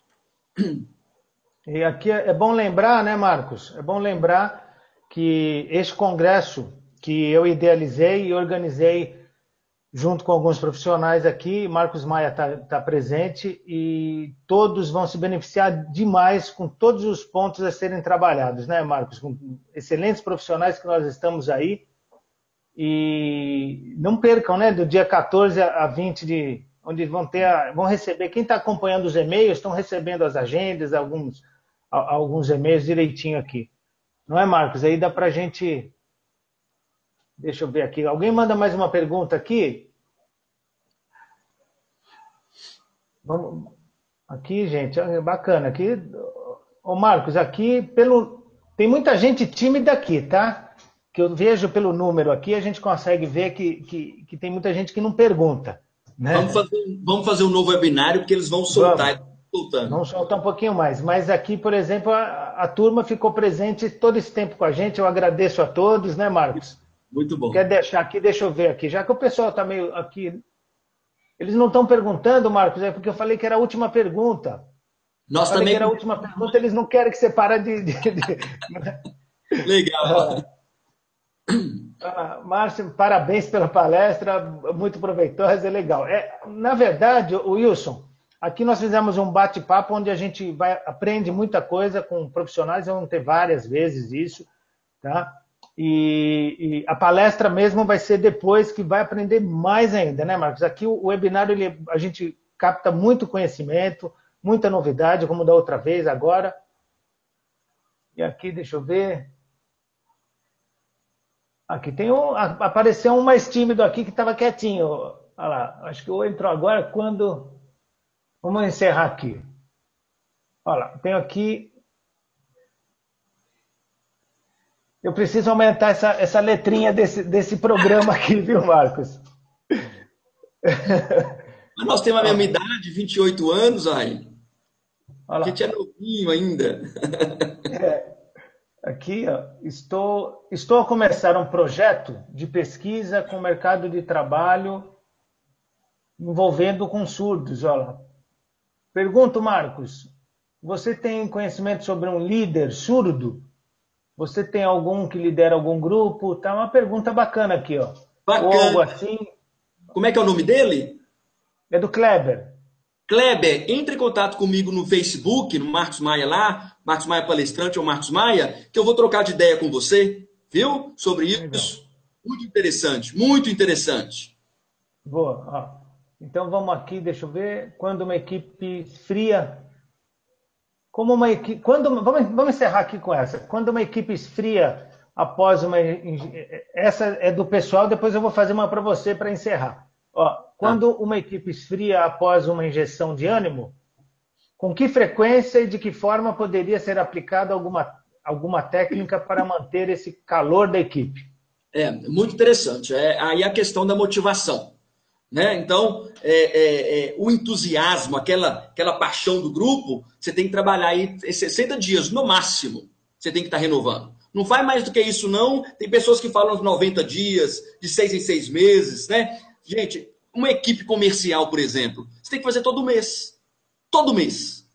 E aqui é bom lembrar, né, Marcos? É bom lembrar que este congresso que eu idealizei e organizei junto com alguns profissionais aqui, Marcos Maia está presente e todos vão se beneficiar demais com todos os pontos a serem trabalhados, né, Marcos? Com excelentes profissionais que nós estamos aí. E não percam, né, do dia 14 a 20 de onde vão receber, quem está acompanhando os e-mails, estão recebendo as agendas, alguns e-mails direitinho aqui. Não é, Marcos? Aí dá para a gente... Deixa eu ver aqui. Alguém manda mais uma pergunta aqui? Vamos... Aqui, gente, bacana. Aqui, ô Marcos, aqui tem muita gente tímida aqui, tá? Que eu vejo pelo número aqui, a gente consegue ver que tem muita gente que não pergunta. Né? Vamos fazer um novo webinário, porque eles vão soltar. Vamos soltar um pouquinho mais. Mas aqui, por exemplo, a turma ficou presente todo esse tempo com a gente. Eu agradeço a todos, né, Marcos? Muito bom. Quer deixar aqui? Deixa eu ver aqui. Já que o pessoal está meio aqui... Eles não estão perguntando, Marcos, é porque eu falei que era a última pergunta. Nós também... que era a última pergunta, eles não querem que você pare de... Legal. Márcio, parabéns pela palestra, muito proveitosa, é legal. Na verdade, Wilson, aqui nós fizemos um bate-papo onde a gente aprende muita coisa com profissionais, vamos ter várias vezes isso, tá? E a palestra mesmo vai ser depois, que vai aprender mais ainda, né, Marcos? Aqui o webinário, a gente capta muito conhecimento, muita novidade, como da outra vez, agora. E aqui, deixa eu ver... Aqui tem apareceu um mais tímido aqui que estava quietinho. Olha lá, acho que ou entrou agora quando... Vamos encerrar aqui. Olha lá, tenho aqui... Eu preciso aumentar essa letrinha desse programa aqui, viu, Marcos? Mas nós temos a mesma idade, 28 anos, aí. A gente é novinho ainda. Aqui, ó, estou a começar um projeto de pesquisa com o mercado de trabalho envolvendo com surdos. Olha lá. Pergunto, Marcos, você tem conhecimento sobre um líder surdo? Você tem algum que lidera algum grupo? Tá uma pergunta bacana aqui, ó. Bacana. Ou algo assim. Como é que é o nome dele? É do Kleber. Kleber, entre em contato comigo no Facebook, no Marcos Maia lá, Marcos Maia Palestrante ou Marcos Maia, que eu vou trocar de ideia com você, viu? Sobre isso. Legal. Muito interessante, muito interessante. Boa. Ó. Então vamos aqui, deixa eu ver. Quando uma equipe fria... Vamos encerrar aqui com essa. Quando uma equipe esfria após uma... Essa é do pessoal, depois eu vou fazer uma para você para encerrar. Ó, quando uma equipe esfria após uma injeção de ânimo, com que frequência e de que forma poderia ser aplicada alguma técnica para manter esse calor da equipe? Muito interessante. Aí a questão da motivação. Né? Então, o entusiasmo, aquela paixão do grupo, você tem que trabalhar aí 60 dias, no máximo, você tem que estar renovando. Não faz mais do que isso, não. Tem pessoas que falam 90 dias, de 6 em 6 meses, né? Gente, uma equipe comercial, por exemplo, você tem que fazer todo mês. Todo mês.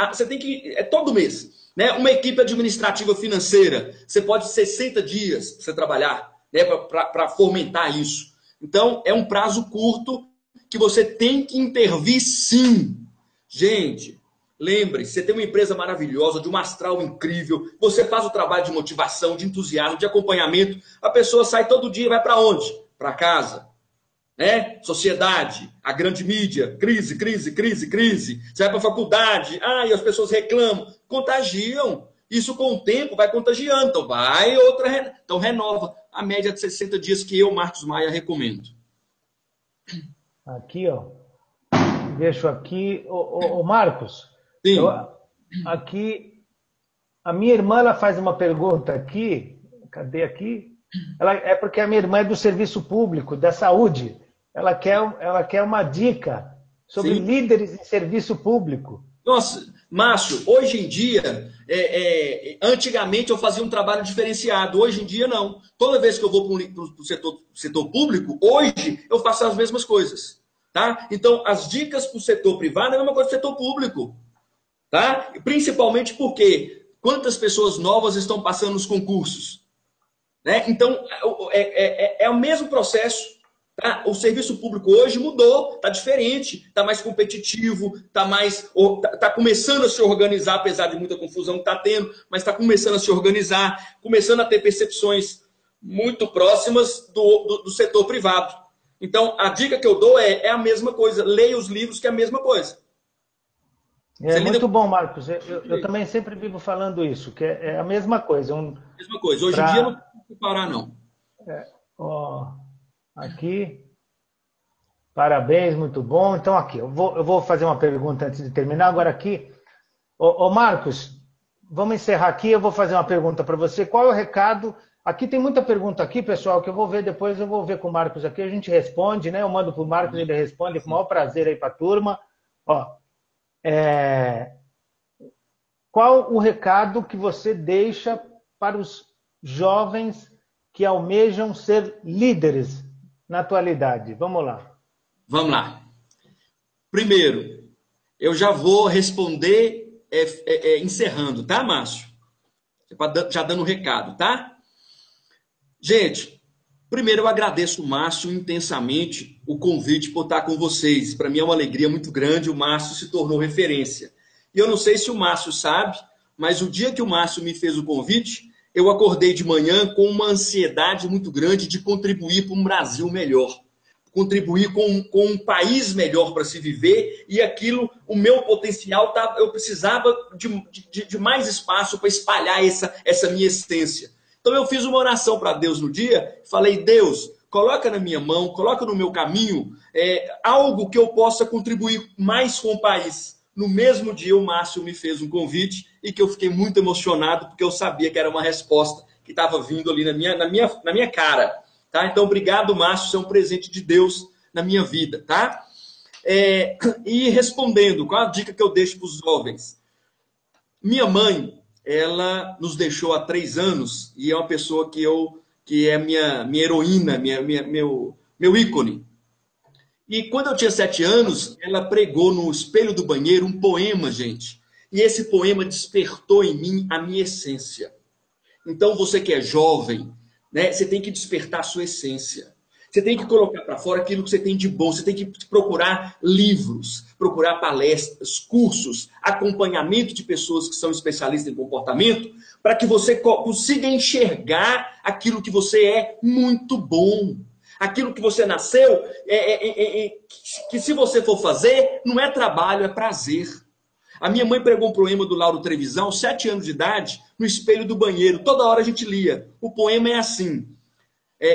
Você tem que... todo mês. Né? Uma equipe administrativa financeira, você pode 60 dias para você trabalhar, né? Para fomentar isso. Então, é um prazo curto que você tem que intervir, sim. Gente, lembre-se, você tem uma empresa maravilhosa, de um astral incrível, você faz o trabalho de motivação, de entusiasmo, de acompanhamento, a pessoa sai todo dia e vai para onde? Para casa. né? Sociedade, a grande mídia, crise, crise, crise, crise. Você vai para a faculdade, e as pessoas reclamam, contagiam. Isso com o tempo vai contagiando. Então vai outra, então renova a média de 60 dias que eu, Marcos Maia, recomendo. Aqui, ó. Deixo aqui. Ô Marcos, Sim. Aqui, a minha irmã ela faz uma pergunta aqui. Cadê aqui? É porque a minha irmã é do serviço público, da saúde. Ela quer uma dica sobre Sim. líderes em serviço público. Nossa, Márcio, hoje em dia, antigamente eu fazia um trabalho diferenciado, hoje em dia não. Toda vez que eu vou para o setor público, hoje eu faço as mesmas coisas. Tá? Então, as dicas para o setor privado é a mesma coisa do setor público. Tá? Principalmente porque quantas pessoas novas estão passando nos concursos? Né? Então, é o mesmo processo. Tá? O serviço público hoje mudou, está diferente, está mais competitivo, está começando a se organizar, apesar de muita confusão que está tendo, mas está começando a se organizar, começando a ter percepções muito próximas do setor privado. Então, a dica que eu dou é a mesma coisa, leia os livros que é a mesma coisa. É muito bom, Marcos. Eu também sempre vivo falando isso, que é a mesma coisa. Mesma coisa. Hoje em dia não tem que parar, não. Aqui. Parabéns, muito bom. Então, aqui, eu vou fazer uma pergunta antes de terminar. Agora aqui. Ô Marcos, vamos encerrar aqui. Eu vou fazer uma pergunta para você. Qual é o recado? Aqui tem muita pergunta aqui, pessoal, que eu vou ver depois. Eu vou ver com o Marcos aqui. A gente responde, né? Eu mando para o Marcos, ele responde com o maior prazer aí para a turma. Qual o recado que você deixa para os jovens que almejam ser líderes na atualidade? Vamos lá. Vamos lá. Primeiro, eu já vou responder encerrando, tá, Márcio? Já dando um recado, tá? Gente, primeiro eu agradeço o Márcio intensamente o convite por estar com vocês. Para mim é uma alegria muito grande, o Márcio se tornou referência. E eu não sei se o Márcio sabe, mas o dia que o Márcio me fez o convite, eu acordei de manhã com uma ansiedade muito grande de contribuir para um Brasil melhor. Contribuir com um país melhor para se viver, e aquilo, o meu potencial, eu precisava de mais espaço para espalhar essa minha essência. Então eu fiz uma oração para Deus no dia, falei, Deus, coloca na minha mão, coloca no meu caminho algo que eu possa contribuir mais com o país. No mesmo dia o Márcio me fez um convite e que eu fiquei muito emocionado, porque eu sabia que era uma resposta que estava vindo ali na minha cara. Tá? Então, obrigado, Márcio, você é um presente de Deus na minha vida. Tá? E respondendo, qual a dica que eu deixo para os jovens? Minha mãe, ela nos deixou há 3 anos e é uma pessoa que é minha heroína, meu ícone. E quando eu tinha 7 anos, ela pregou no espelho do banheiro um poema, gente. E esse poema despertou em mim a minha essência. Então, você que é jovem, né, você tem que despertar a sua essência. Você tem que colocar para fora aquilo que você tem de bom. Você tem que procurar livros, procurar palestras, cursos, acompanhamento de pessoas que são especialistas em comportamento, para que você consiga enxergar aquilo que você é muito bom. Aquilo que você nasceu, que se você for fazer, não é trabalho, é prazer. A minha mãe pregou um poema do Lauro Trevisan, aos 7 anos de idade, no espelho do banheiro. Toda hora a gente lia. O poema é assim.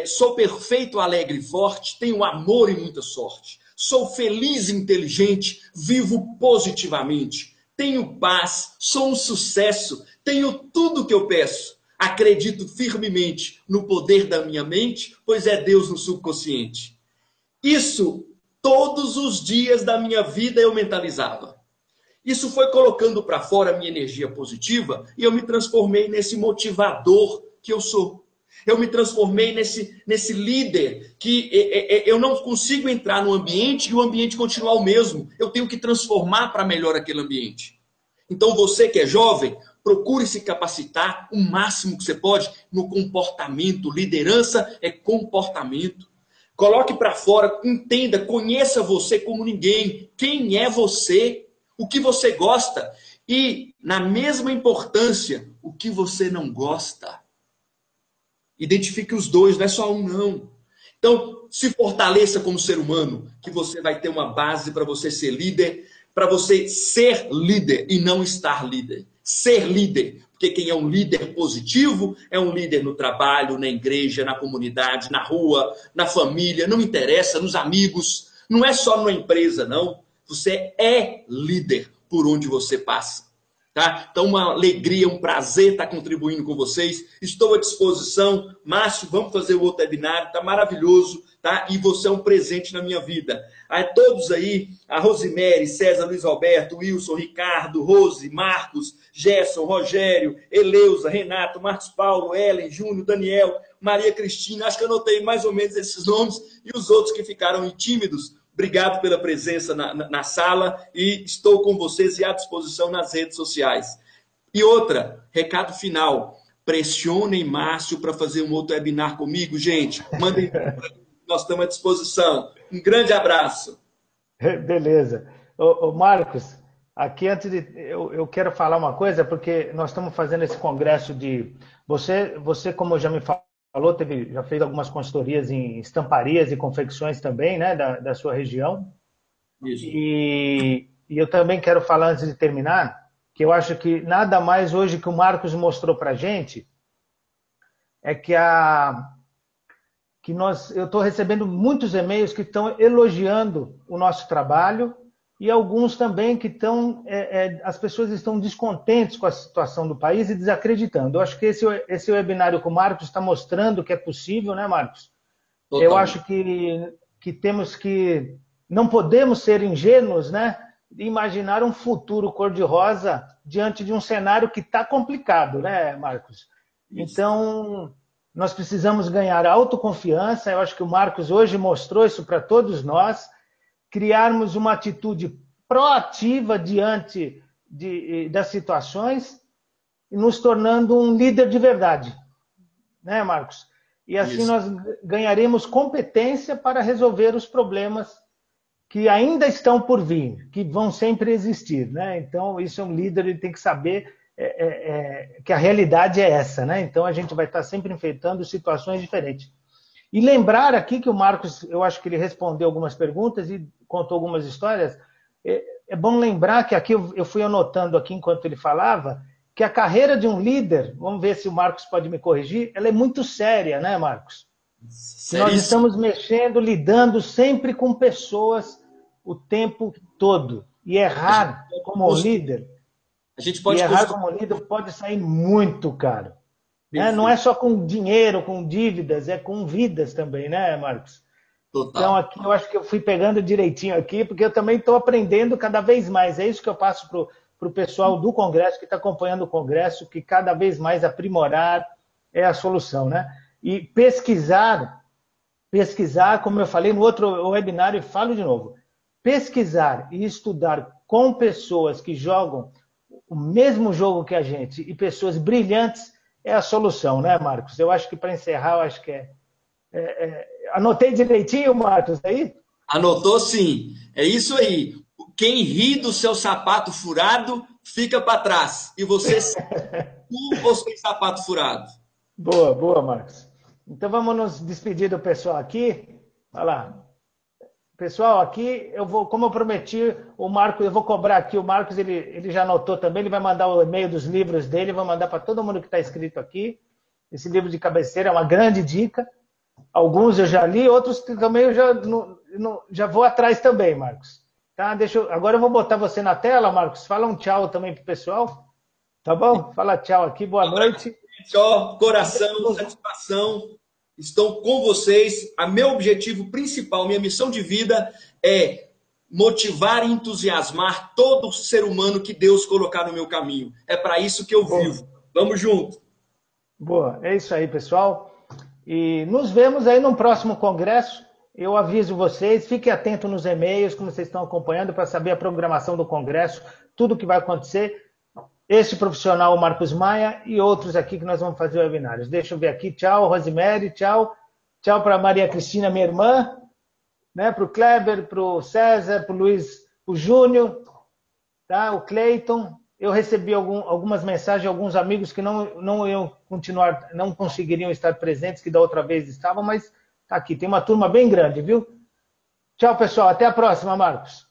Sou perfeito, alegre e forte, tenho amor e muita sorte. Sou feliz e inteligente, vivo positivamente. Tenho paz, sou um sucesso, tenho tudo o que eu peço. Acredito firmemente no poder da minha mente, pois é Deus no subconsciente. Isso, todos os dias da minha vida eu mentalizava. Isso foi colocando para fora a minha energia positiva e eu me transformei nesse motivador que eu sou. Eu me transformei nesse líder que eu não consigo entrar no ambiente e o ambiente continuar o mesmo. Eu tenho que transformar para melhor aquele ambiente. Então você que é jovem, procure se capacitar o máximo que você pode no comportamento. Liderança é comportamento. Coloque para fora, entenda, conheça você como ninguém. Quem é você? O que você gosta? E, na mesma importância, o que você não gosta. Identifique os dois, não é só um, não. Então, se fortaleça como ser humano, que você vai ter uma base para você ser líder, para você ser líder e não estar líder. Ser líder, porque quem é um líder positivo é um líder no trabalho, na igreja, na comunidade, na rua, na família, não interessa, nos amigos. Não é só numa empresa, não. Você é líder por onde você passa. Tá? Então, uma alegria, um prazer estar contribuindo com vocês. Estou à disposição. Márcio, vamos fazer o outro webinário, está maravilhoso, tá? E você é um presente na minha vida. A todos aí, a Rosemary, César, Luiz Alberto, Wilson, Ricardo, Rose, Marcos, Gerson, Rogério, Eleusa, Renato, Marcos Paulo, Ellen, Júnior, Daniel, Maria Cristina, acho que eu anotei mais ou menos esses nomes, e os outros que ficaram tímidos. Obrigado pela presença na sala e estou com vocês e à disposição nas redes sociais. E outra, recado final, pressionem Márcio para fazer um outro webinar comigo, gente. Mandem, nós estamos à disposição. Um grande abraço. Beleza. Ô, Marcos, aqui antes de... Eu quero falar uma coisa, porque nós estamos fazendo esse congresso de... Você como já me falou, já fez algumas consultorias em estamparias e confecções também, né, da sua região. Isso. E eu também quero falar, antes de terminar, que eu acho que nada mais hoje que o Marcos mostrou para a gente é que eu estou recebendo muitos e-mails que estão elogiando o nosso trabalho e alguns também que as pessoas estão descontentes com a situação do país e desacreditando. Eu acho que esse webinário com o Marcos está mostrando que é possível, né, Marcos? Total. Eu acho que temos que... Não podemos ser ingênuos, né? De imaginar um futuro cor-de-rosa diante de um cenário que está complicado, né, Marcos? Isso. Então, nós precisamos ganhar autoconfiança. Eu acho que o Marcos hoje mostrou isso para todos nós. Criarmos uma atitude proativa diante das situações e nos tornando um líder de verdade. Né, Marcos? E assim isso. Nós ganharemos competência para resolver os problemas que ainda estão por vir, que vão sempre existir. Né? Então, isso é um líder, ele tem que saber que a realidade é essa. Né? Então, a gente vai estar sempre enfrentando situações diferentes. E lembrar aqui que o Marcos, eu acho que ele respondeu algumas perguntas e contou algumas histórias. É bom lembrar que aqui eu fui anotando aqui enquanto ele falava, que a carreira de um líder, vamos ver se o Marcos pode me corrigir, ela é muito séria, né, Marcos? Nós estamos mexendo, lidando sempre com pessoas o tempo todo. E errar como líder, como líder pode sair muito caro. Né? Não é só com dinheiro, com dívidas, é com vidas também, né, Marcos? Total. Então, aqui eu acho que eu fui pegando direitinho aqui, porque eu também estou aprendendo cada vez mais. É isso que eu passo para o pessoal do Congresso, que está acompanhando o Congresso, que cada vez mais aprimorar é a solução, né? E pesquisar, como eu falei no outro webinário, e falo de novo, pesquisar e estudar com pessoas que jogam o mesmo jogo que a gente e pessoas brilhantes é a solução, né, Marcos? Eu acho que para encerrar, eu acho que Anotei direitinho, Marcos, aí? Anotou sim. É isso aí. Quem ri do seu sapato furado fica para trás. E você com ou sem sapato furado? Boa, boa, Marcos. Então vamos nos despedir do pessoal aqui. Olha lá. Pessoal, aqui eu vou, como eu prometi, o Marcos, eu vou cobrar aqui. O Marcos, ele já anotou também, ele vai mandar o e-mail dos livros dele, vai mandar para todo mundo que está inscrito aqui. Esse livro de cabeceira é uma grande dica. Alguns eu já li, outros também eu já vou atrás também, Marcos. Tá? Agora eu vou botar você na tela, Marcos. Fala um tchau também pro pessoal. Tá bom? Fala tchau aqui, boa noite. Tchau, coração, satisfação. Estou com vocês. Meu objetivo principal, minha missão de vida é motivar e entusiasmar todo ser humano que Deus colocar no meu caminho. É para isso que eu vivo. Vamos junto. Boa, é isso aí, pessoal. E nos vemos aí no próximo congresso. Eu aviso vocês, fiquem atentos nos e-mails, como vocês estão acompanhando, para saber a programação do congresso, tudo que vai acontecer. Esse profissional, o Marcos Maia, e outros aqui que nós vamos fazer webinários. Deixa eu ver aqui. Tchau, Rosemary. Tchau. Tchau para a Maria Cristina, minha irmã. Né? Para o Kleber, para o César, para o Luiz, o Júnior, tá? O Cleiton. Eu recebi algumas mensagens de alguns amigos que não iam continuar, não conseguiriam estar presentes, que da outra vez estavam, mas Aqui, tem uma turma bem grande, viu? Tchau, pessoal. Até a próxima, Marcos.